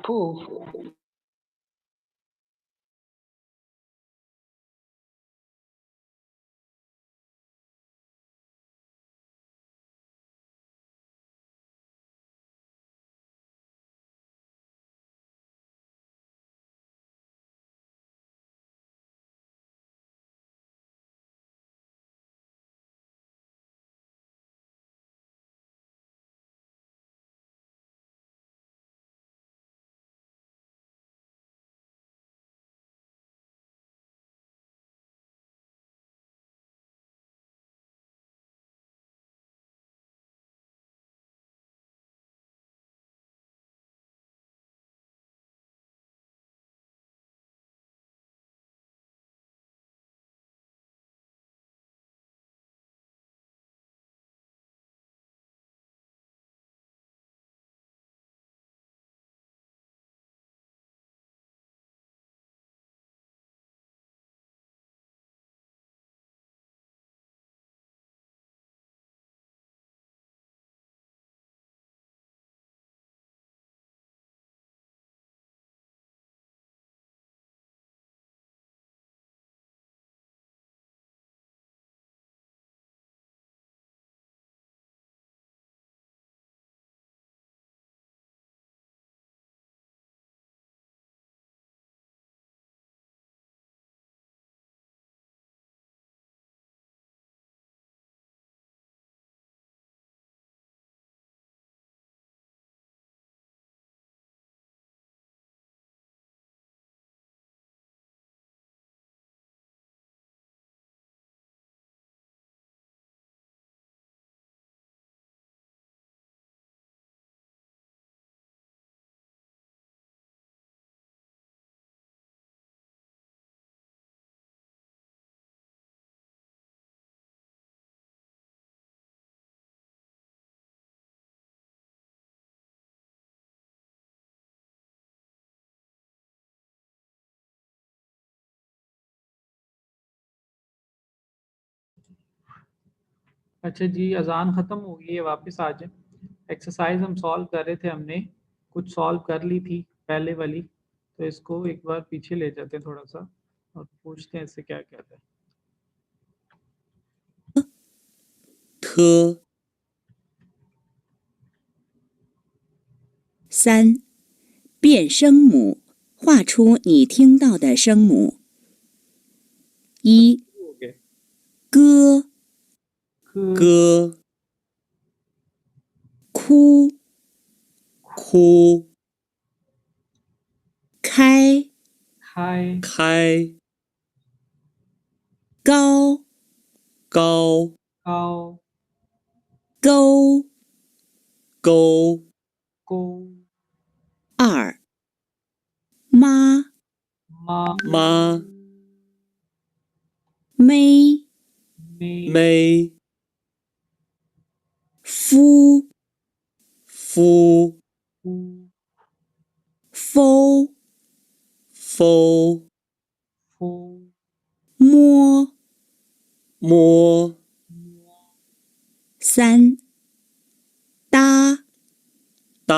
फू अच्छा जी, अजान खत्म हो गई है, वापस आ जाए। एक्सरसाइज हम सॉल्व कर रहे थे, हमने कुछ सॉल्व कर ली थी पहले वाली, तो इसको एक बार पीछे ले जाते हैं थोड़ा सा और पूछते हैं इससे क्या कहता है। 特 3. 变声母，画出你听到的声母。1. हो गया 歌、 歌 哭、 哭 开、 हाय 开 高、 高 आओ 沟。沟 को 2. 妈、 माँ 妈 妹、 में 妹 夫、 夫 फू 否、 否 फो 摸。摸 3. 搭、 搭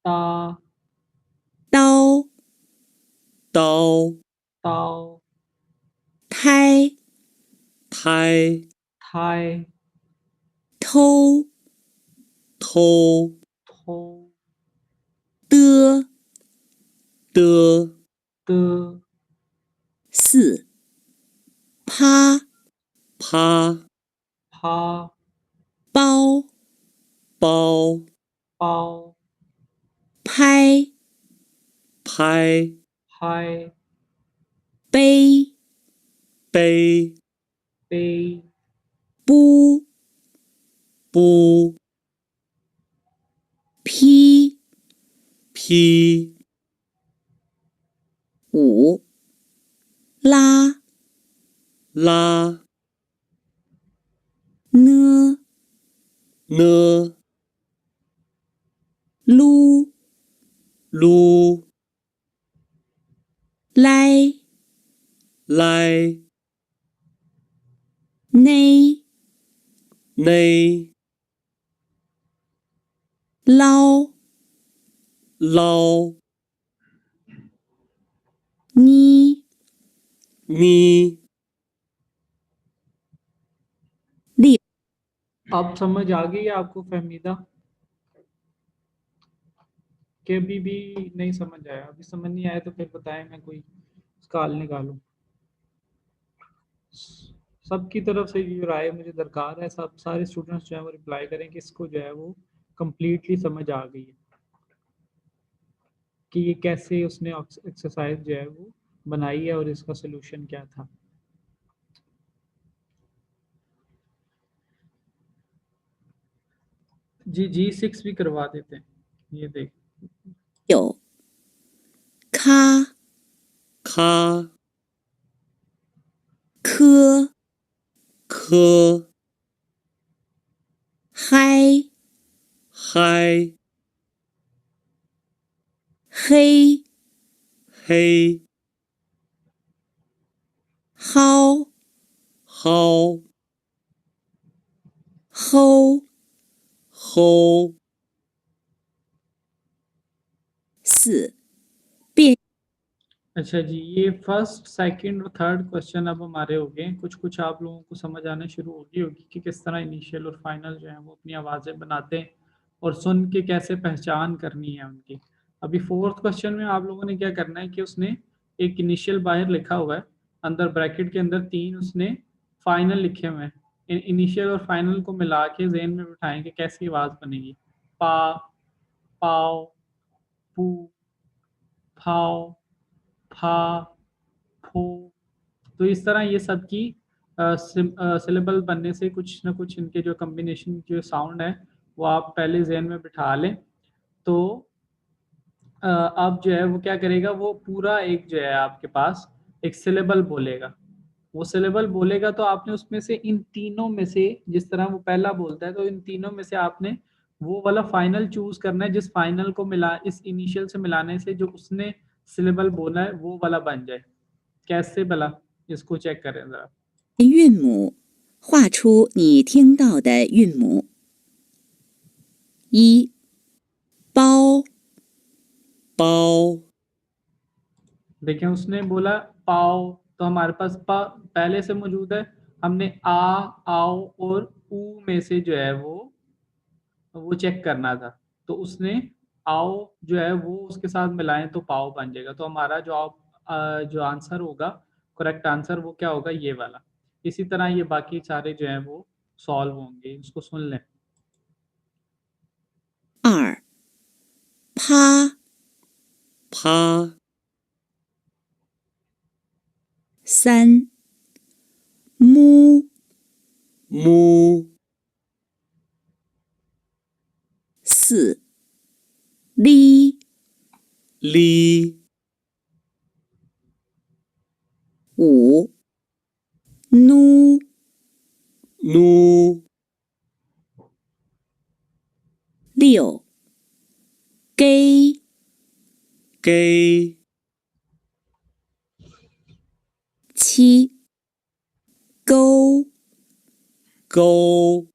ता 刀、 刀 ताओ 胎、 胎 थाय 偷、 偷 थो 的。的 त 4. 趴、趴 फा 包、包 पाओ 拍、拍 हाय 杯、杯 पे 不、不批。批 5. 拉、拉呢、呢撸、撸来、来内、内捞、捞妮、咪 6. अब समझ आ गई है आपको फहमीदा कि अभी भी नहीं समझ आया? अभी समझ नहीं आया तो फिर बताएं, मैं कोई उसका हल निकालूं। सबकी तरफ से ये राय मुझे दरकार है, सब सारे स्टूडेंट्स जो है वो रिप्लाई करें कि इसको जो है वो कंप्लीटली समझ आ गई है कि ये कैसे उसने एक्सरसाइज जो है वो बनाई है और इसका सोल्यूशन क्या था। जी G6 भी करवा देते हैं, ये देख। 9. 咔、 咔科、 科嗨、嗨黑、黑蒿、蒿齁。齁 4. 变 अच्छा जी, ये फर्स्ट सेकंड और थर्ड क्वेश्चन अब हमारे हो गए। कुछ कुछ आप लोगों को समझ आना शुरू हो गई होगी कि किस तरह इनिशियल और फाइनल जो है वो अपनी आवाज़ें बनाते हैं और सुन के कैसे पहचान करनी है उनकी। अभी फोर्थ क्वेश्चन में आप लोगों ने क्या करना है कि उसने एक इनिशियल बाहर लिखा हुआ है, अंदर ब्रैकेट के अंदर 3 उसने फाइनल लिखे हुए हैं। इनिशियल और फाइनल को मिला के ज़हन में बिठाएं कि कैसी आवाज़ बनेगी। पा, पाओ, पू, फाओ, फा, फो। तो इस तरह ये सब की सिलेबल बनने से कुछ ना कुछ इनके जो कम्बिनेशन जो साउंड है वो आप पहले जहन में बिठा लें। तो अब जो है वो क्या करेगा, वो पूरा एक जो है आपके पास एक सिलेबल बोलेगा। वो सिलेबल बोलेगा तो आपने उसमें से इन तीनों में से, जिस तरह वो पहला बोलता है तो इन तीनों में से आपने वो वाला फाइनल चूज करना है जिस फाइनल को मिला इस इनिशियल से मिलाने से जो उसने सिलेबल बोला है वो वाला बन जाए। कैसे भला, इसको चेक करें जरा। 韵母画出你听到的韵母。一，包，包， देखिए उसने बोला पाओ, तो हमारे पास पा पहले से मौजूद है। हमने आ, आओ और ऊ में से जो है वो चेक करना था। तो उसने आओ जो है वो उसके साथ मिलाएं तो पाओ बन जाएगा। तो हमारा जो आंसर होगा, करेक्ट आंसर वो क्या होगा, ये वाला। इसी तरह ये बाकी सारे जो हैं वो सॉल्व होंगे। इसको सुन लें। 二，趴，趴， 三，木，木，四，哩，哩，五，nu，nu，六，给，给，七，勾，勾，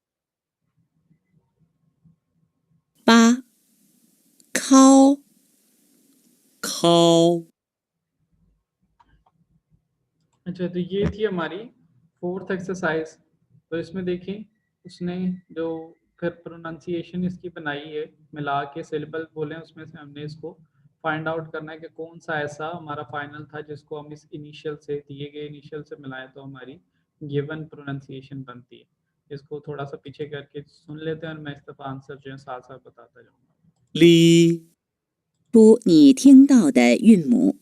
八，敲，敲， अच्छा, तो ये थी हमारी 4th एक्सरसाइज। तो इसमें देखें उसने जो फिर प्रोनाउंसिएशन इसकी बनाई है, मिला के सिलेबल बोले, उसमें से हमने इसको फाइंड आउट करना है कि कौन सा ऐसा हमारा फाइनल था जिसको हम इस इनिशियल से, दिए गए इनिशियल से मिलाएं तो हमारी गिवन प्रोनाउंसिएशन बनती है। इसको थोड़ा सा पीछे करके सुन लेते हैं और मैं इस दफा आंसर जो है साथ साथ बताता जाऊंगा। 哩，出你听到的韵母。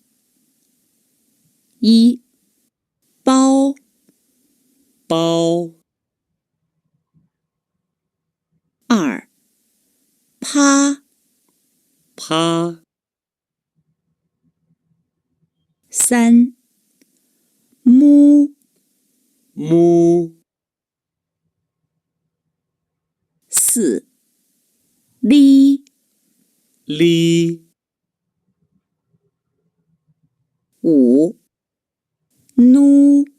一，包，包，二，趴，趴，三，木，木，四，哩，哩，五，nu，nu，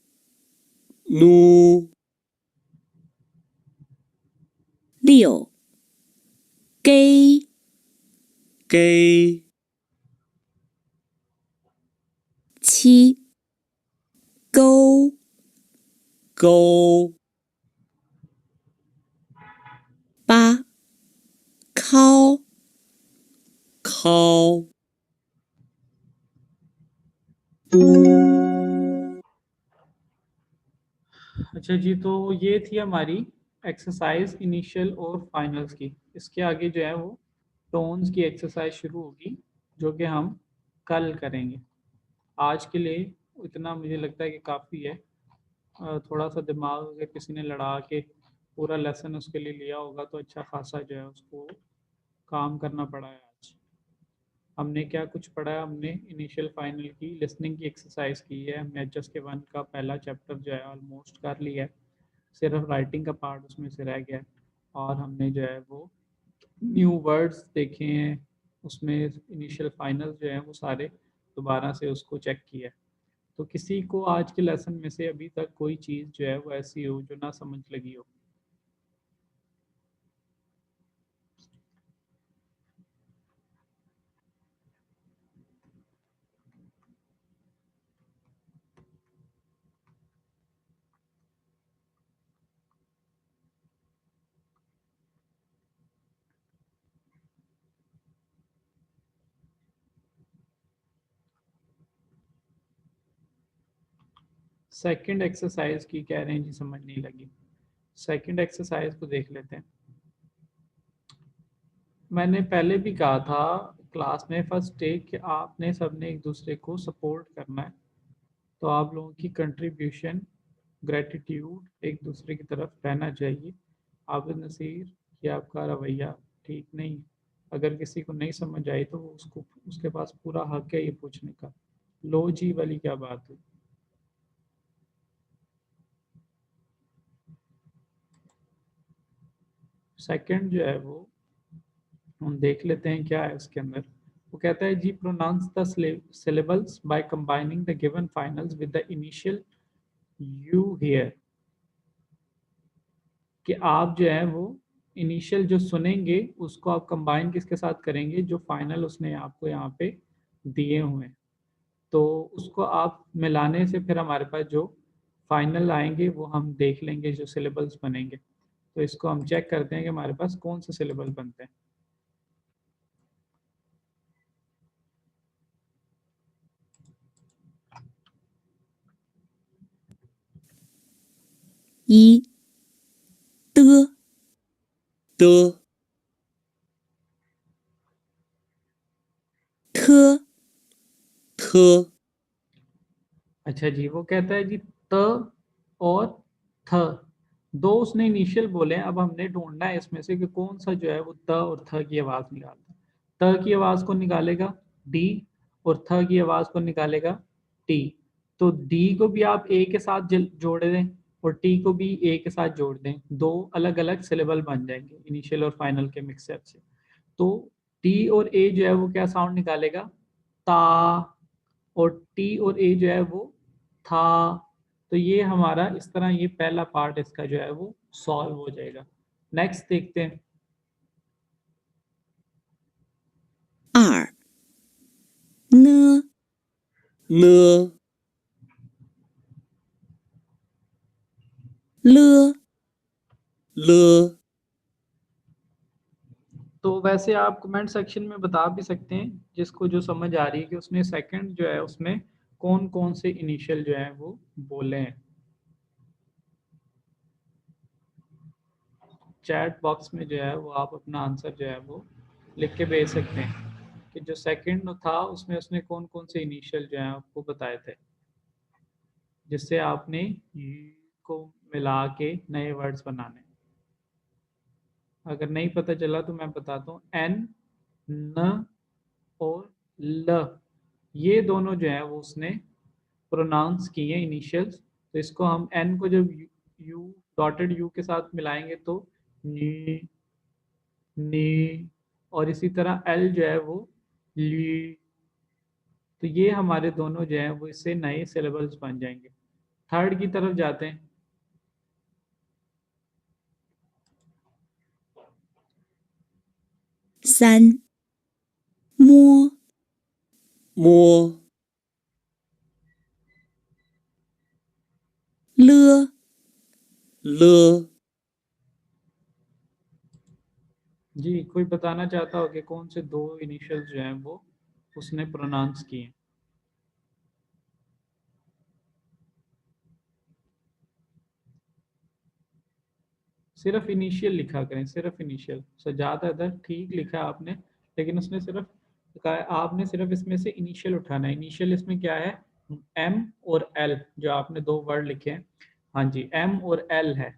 六，给，给，七，勾，勾，八，敲，敲， अच्छा जी, तो ये थी हमारी एक्सरसाइज इनिशियल और फाइनल्स की। इसके आगे जो है वो टोन्स की एक्सरसाइज शुरू होगी, जो कि हम कल करेंगे। आज के लिए इतना मुझे लगता है कि काफ़ी है। थोड़ा सा दिमाग अगर किसी ने लड़ा के पूरा लेसन उसके लिए लिया होगा तो अच्छा खासा जो है उसको काम करना पड़ा है। आज हमने क्या कुछ पढ़ा है, हमने इनिशियल फाइनल की लिसनिंग की एक्सरसाइज की है। हमने एचएस के 1 का पहला चैप्टर जो है ऑलमोस्ट कर लिया है, सिर्फ राइटिंग का पार्ट उसमें से रह गया है। और हमने जो है वो न्यू वर्ड्स देखे हैं, उसमें इनिशियल फाइनल जो है वो सारे दोबारा से उसको चेक किया है। तो किसी को आज के लेसन में से अभी तक कोई चीज़ जो है वो ऐसी हो जो ना समझ लगी हो? सेकंड एक्सरसाइज की कह रहे हैं जी, समझ नहीं लगी। सेकंड एक्सरसाइज को देख लेते हैं। मैंने पहले भी कहा था क्लास में फर्स्ट डे कि आपने सबने एक दूसरे को सपोर्ट करना है। तो आप लोगों की कंट्रीब्यूशन, ग्रेटिट्यूड एक दूसरे की तरफ रहना चाहिए। आबिद नसीर, ये आपका रवैया ठीक नहीं। अगर किसी को नहीं समझ आई तो उसको, उसके पास पूरा हक है ये पूछने का। लो जी वाली क्या बात है? सेकंड जो है वो हम देख लेते हैं क्या है उसके अंदर। वो कहता है जी, pronounce the syllables by combining the given finals with the initial you hear. कि आप जो है वो इनिशियल जो सुनेंगे उसको आप कंबाइन किसके साथ करेंगे, जो फाइनल उसने आपको यहाँ पे दिए हुए हैं, तो उसको आप मिलाने से फिर हमारे पास जो फाइनल आएंगे वो हम देख लेंगे जो सिलेबल्स बनेंगे। तो इसको हम चेक करते हैं कि हमारे पास कौन से सिलेबल बनते हैं। ई त的थ थ अच्छा जी, वो कहता है जी त और थ, दो उसने इनिशियल बोले हैं। अब हमने ढूंढना है इसमें से कि कौन सा जो है वो त और थ की आवाज निकालता है। त की आवाज को निकालेगा डी और थ की आवाज को निकालेगा टी। तो डी को भी आप ए के साथ जोड़ दें और टी को भी ए के साथ जोड़ दें, दो अलग अलग सिलेबल बन जाएंगे इनिशियल और फाइनल के मिक्सचर से। तो टी और ए जो है वो क्या साउंड निकालेगा, ता, और टी और ए जो है वो था। तो ये हमारा इस तरह ये पहला पार्ट इसका जो है वो सॉल्व हो जाएगा। नेक्स्ट देखते हैं। 二 न 呢 ल 了 तो वैसे आप कमेंट सेक्शन में बता भी सकते हैं जिसको जो समझ आ रही है कि उसने सेकंड जो है उसमें कौन कौन से इनिशियल जो है वो बोले हैं। चैट बॉक्स में जो है वो आप अपना आंसर जो है वो लिख के भेज सकते हैं कि जो सेकंड था उसमें उसने कौन कौन से इनिशियल जो है आपको बताए थे, जिससे आपने को मिला के नए वर्ड्स बनाने। अगर नहीं पता चला तो मैं बताता हूँ, एन, न और ल, ये दोनों जो है वो उसने प्रोनाउंस किए इनिशियल्स। तो इसको हम एन को जब यू डॉटेड यू के साथ मिलाएंगे तो नी, नी, और इसी तरह एल जो है वो ली। तो ये हमारे दोनों जो है वो इससे नए सिलेबल्स बन जाएंगे। थर्ड की तरफ जाते हैं।三摸摸了了 जी, कोई बताना चाहता हो कि कौन से दो इनिशियल्स जो हैं वो उसने प्रोनाउंस किए। सिर्फ इनिशियल लिखा करें, सिर्फ इनिशियल। सजाद इधर ठीक लिखा है आपने, लेकिन उसने सिर्फ कहा है आपने सिर्फ इसमें से इनिशियल उठाना है। इनिशियल इसमें क्या है, एम और एल, जो आपने दो वर्ड लिखे हैं। हाँ जी, एम और एल है,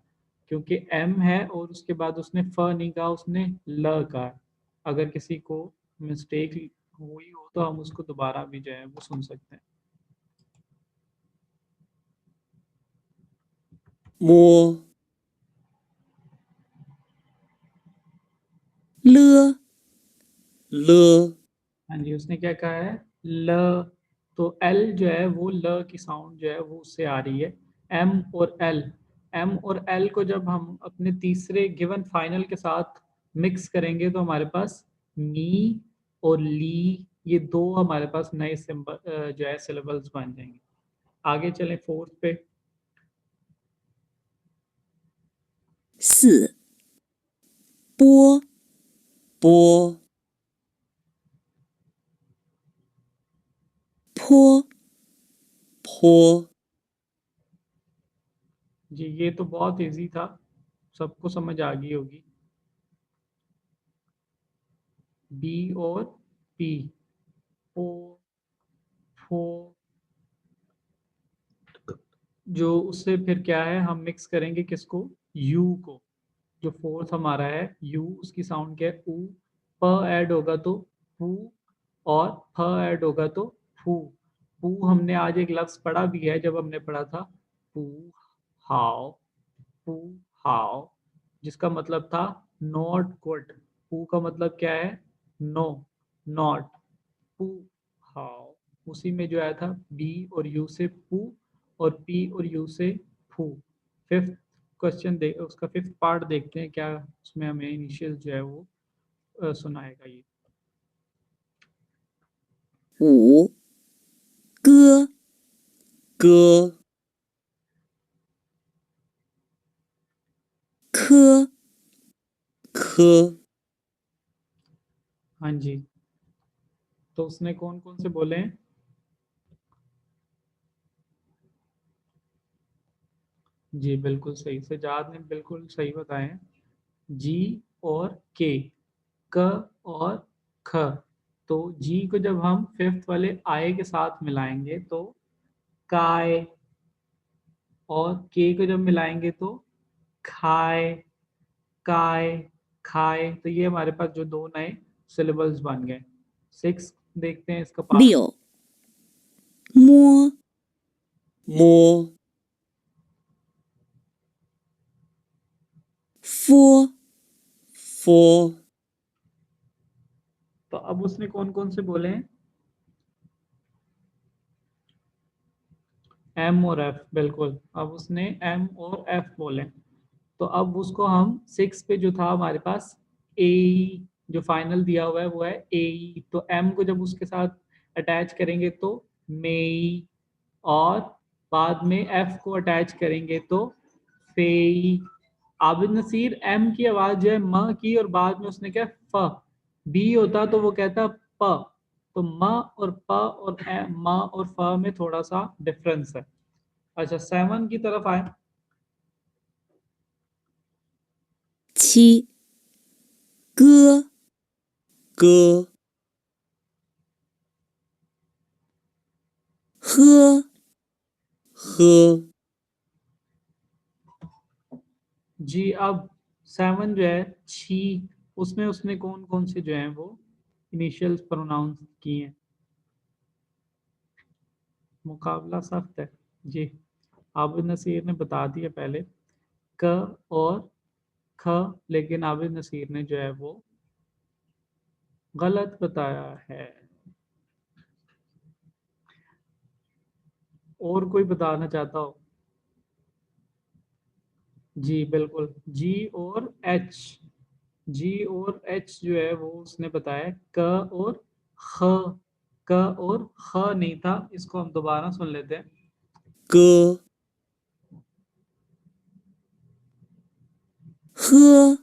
क्योंकि एम है और उसके बाद उसने फ नहीं कहा, उसने ल कहा। अगर किसी को मिस्टेक हुई हो तो हम उसको दोबारा भी जो है वो सुन सकते हैं। 摸 了 了 हाँ जी, उसने क्या कहा है, ल। तो एल जो है वो ल की साउंड जो है वो उससे आ रही है। एम और एल, एम और एल को जब हम अपने तीसरे गिवन फाइनल के साथ मिक्स करेंगे तो हमारे पास मी और ली, ये दो हमारे पास नए सिंबल जो है सिलेबल्स बन जाएंगे। आगे चलें फोर्थ पे। 四波波坡坡 जी, ये तो बहुत इजी था, सबको समझ आ गई होगी। बी और पी, पो, फो, जो उससे फिर क्या है हम मिक्स करेंगे किसको, यू को। जो फोर्थ हमारा है यू, उसकी साउंड क्या है, ऊ। प ऐड होगा तो पू, और फ ऐड होगा तो फू। पू हमने आज एक लफ्ज पढ़ा भी है, जब हमने पढ़ा था पू हाउ, पू हाउ, जिसका मतलब था नॉट गुड। पू का मतलब क्या है, नो, नॉट। पू हाउ, उसी में जो आया था बी और यू से पू और पी और यू से फू। फिफ्थ क्वेश्चन उसका 5th पार्ट देखते हैं, क्या उसमें हमें इनिशियल जो है वो सुनाएगा ये। 五歌歌科科हाँ जी, तो उसने कौन कौन से बोले हैं? जी बिल्कुल सही, सजाद ने बिल्कुल सही बताए हैं। जी और के, क और ख। तो जी को जब हम 5th वाले आय के साथ मिलाएंगे तो काय, और के को जब मिलाएंगे तो खाए, काय, खाए। तो ये हमारे पास जो दो नए सिलेबल्स बन गए। 6 देखते हैं इसका पार्ट। 六摸摸佛佛 तो अब उसने कौन कौन से बोले हैं? एम और एफ, बिल्कुल। अब उसने एम और एफ बोले। तो अब उसको हम 6 पे जो था हमारे पास ए, जो फाइनल दिया हुआ है वो है ए। तो एम को जब उसके साथ अटैच करेंगे तो मेई, और बाद में एफ को अटैच करेंगे तो फेई। आबिद नसीर एम की आवाज जो है म की, और बाद में उसने क्या फ, बी होता तो वो कहता प। तो म और प और म और फ में थोड़ा सा डिफरेंस है। अच्छा 7 की तरफ आए। 七歌歌喝喝जी अब 7 जो है छी, उसमें उसने कौन कौन से जो है वो इनिशियल्स प्रोनाउंस किए हैं? मुकाबला सख्त है जी। आबिद नसीर ने बता दिया पहले क और ख, लेकिन आबिद नसीर ने जो है वो गलत बताया है। और कोई बताना चाहता हो? जी बिल्कुल, जी और एच, जी और एच जो है वो उसने बताया क और ख। क और ख नहीं था, इसको हम दोबारा सुन लेते हैं। 歌 喝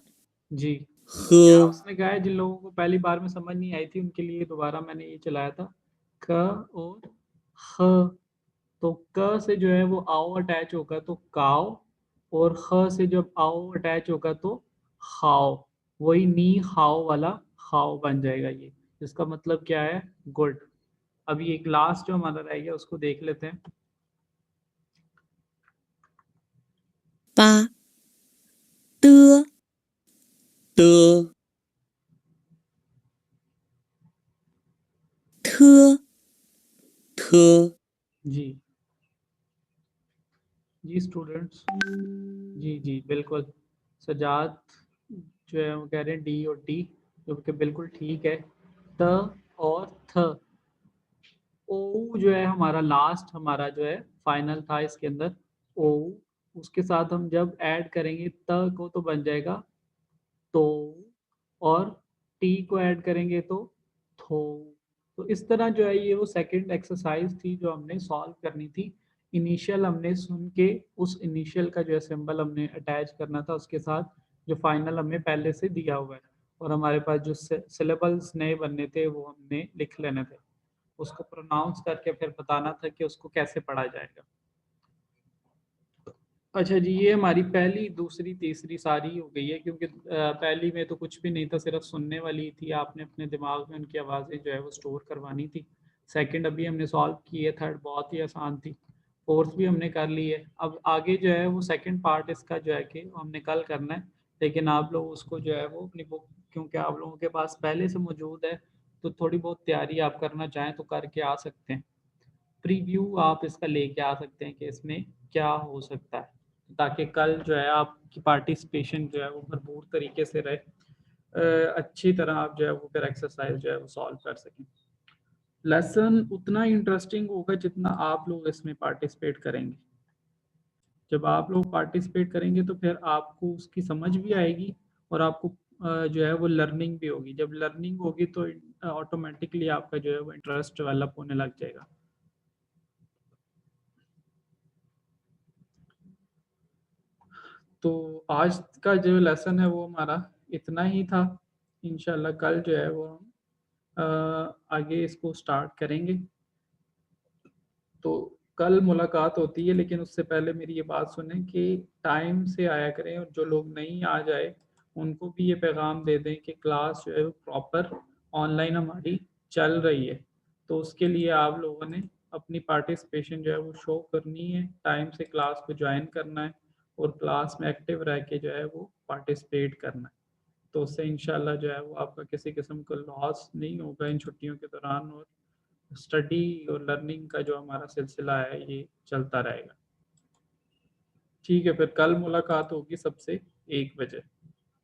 जी, क्या 喝 उसने कहा है? जिन लोगों को पहली बार में समझ नहीं आई थी उनके लिए दोबारा मैंने ये चलाया था, क और ख। तो क से जो है वो आओ अटैच होगा तो काव, और ख से जब आओ अटैच होगा तो खाओ। वही नी खाओ वाला खाओ बन जाएगा ये। इसका मतलब क्या है? गुड। अभी एक लास्ट जो हमारा रह गया उसको देख लेते हैं। 八的的特特 जी जी स्टूडेंट्स, जी जी बिल्कुल। सजाद जो है वो कह रहे हैं डी और टी, जो कि बिल्कुल ठीक है। त और थ, ओ जो है हमारा लास्ट, हमारा जो है फाइनल था इसके अंदर ओ। उसके साथ हम जब ऐड करेंगे त को तो बन जाएगा तो, और टी को ऐड करेंगे तो थो। तो इस तरह जो है ये वो सेकंड एक्सरसाइज थी जो हमने सॉल्व करनी थी। इनिशियल हमने सुन के उस इनिशियल का जो है सिंबल हमने अटैच करना था उसके साथ जो फाइनल हमें पहले से दिया हुआ है, और हमारे पास जो सिलेबल्स नए बनने थे वो हमने लिख लेने थे। उसको प्रोनाउंस करके फिर बताना था कि उसको कैसे पढ़ा जाएगा। अच्छा जी, ये हमारी पहली दूसरी तीसरी सारी हो गई है, क्योंकि पहली में तो कुछ भी नहीं था, सिर्फ सुनने वाली थी। आपने अपने दिमाग में उनकी आवाज़ें जो है वो स्टोर करवानी थी। सेकंड अभी हमने सॉल्व की है, थर्ड बहुत ही आसान थी, फोर्थ भी हमने कर ली है। अब आगे जो है वो सेकंड पार्ट इसका जो है कि हमने कल करना है, लेकिन आप लोग उसको जो है वो अपनी बुक, क्योंकि आप लोगों के पास पहले से मौजूद है, तो थोड़ी बहुत तैयारी आप करना चाहें तो करके आ सकते हैं। प्रीव्यू आप इसका लेके आ सकते हैं कि इसमें क्या हो सकता है, ताकि कल जो है आपकी पार्टिसिपेशन जो है वो भरपूर तरीके से रहे। अच्छी तरह आप जो है वो फिर एक्सरसाइज जो है वो सॉल्व कर सकें। लेसन उतना इंटरेस्टिंग होगा जितना आप लोग इसमें पार्टिसिपेट करेंगे। जब आप लोग पार्टिसिपेट करेंगे तो फिर आपको उसकी समझ भी आएगी और आपको जो है वो लर्निंग भी होगी। जब लर्निंग होगी तो ऑटोमेटिकली आपका जो है वो इंटरेस्ट डेवलप होने लग जाएगा। तो आज का जो लेसन है वो हमारा इतना ही था। इंशाल्लाह कल जो है वो आगे इसको स्टार्ट करेंगे। तो कल मुलाकात होती है, लेकिन उससे पहले मेरी ये बात सुने कि टाइम से आया करें, और जो लोग नहीं आ जाए उनको भी ये पैगाम दे दें कि क्लास जो है वो प्रॉपर ऑनलाइन हमारी चल रही है। तो उसके लिए आप लोगों ने अपनी पार्टिसिपेशन जो है वो शो करनी है, टाइम से क्लास को ज्वाइन करना है और क्लास में एक्टिव रह के जो है वो पार्टिसिपेट करना है। तो उससे इंशाल्लाह जो है वो आपका किसी किस्म का लॉस नहीं होगा इन छुट्टियों के दौरान, और स्टडी और लर्निंग का जो हमारा सिलसिला है ये चलता रहेगा। ठीक है, फिर कल मुलाकात होगी सबसे 1 बजे।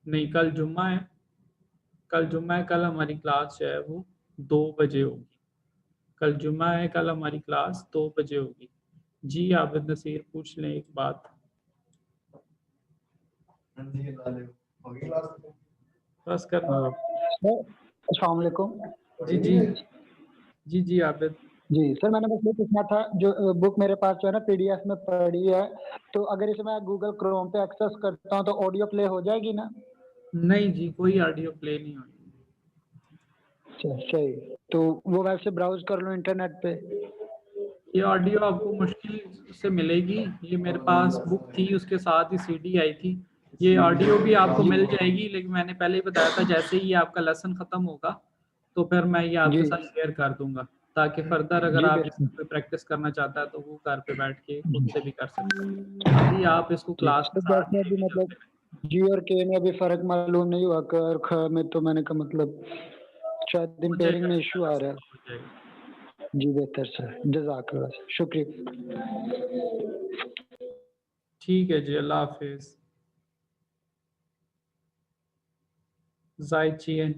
नहीं, कल जुम्मा है, कल हमारी क्लास जो है वो 2 बजे होगी। कल जुम्मा है, कल हमारी क्लास 2 बजे होगी। जी आबिद नसीर पूछ लें एक बात। बस करना। सर अस्सलाम वालेकुम। जी जी जी जी आबिद। जी सर, मैंने बस ये पूछना था, जो बुक मेरे पास जो है ना पीडीएफ में पड़ी है, तो अगर इसे मैं गूगल क्रोम पे एक्सेस करता हूँ तो ऑडियो प्ले हो जाएगी ना? नहीं जी, कोई ऑडियो प्ले नहीं होगी। अच्छा, सही। तो वो वैसे ब्राउज कर लूँ इंटरनेट पे? ये ऑडियो आपको मुश्किल से मिलेगी। ये मेरे पास बुक थी, उसके साथ ही सीडी आई थी। ये ऑडियो भी आपको मिल जाएगी, लेकिन मैंने पहले ही बताया था जैसे ही आपका लेसन खत्म होगा तो फिर मैं ये आपके जी साथ शेयर कर दूंगा, ताकि फर्दर अगर जी आप बेहतर। कोई प्रैक्टिस करना चाहता है तो वो घर पे बैठ के खुद से भी कर सकते हैं। अभी आप इसको जी क्लास के सर, साथ जैसे ही अभी लेके मतलब चलते रहें। जी और के में अभी फर्क मालूम नहीं हुआ, क और ख में तो मैंने कहा मतलब शायद हो इम्पेयरिंग जाएगा में इशू इंशाल्लाह, आ रहा सब है। हो जाएगा। जी बेहतर सर, जज़ाकल्लाह सर, शुक्रिया। ठीक है जी, अल्लाह हाफिज। जायद चियन।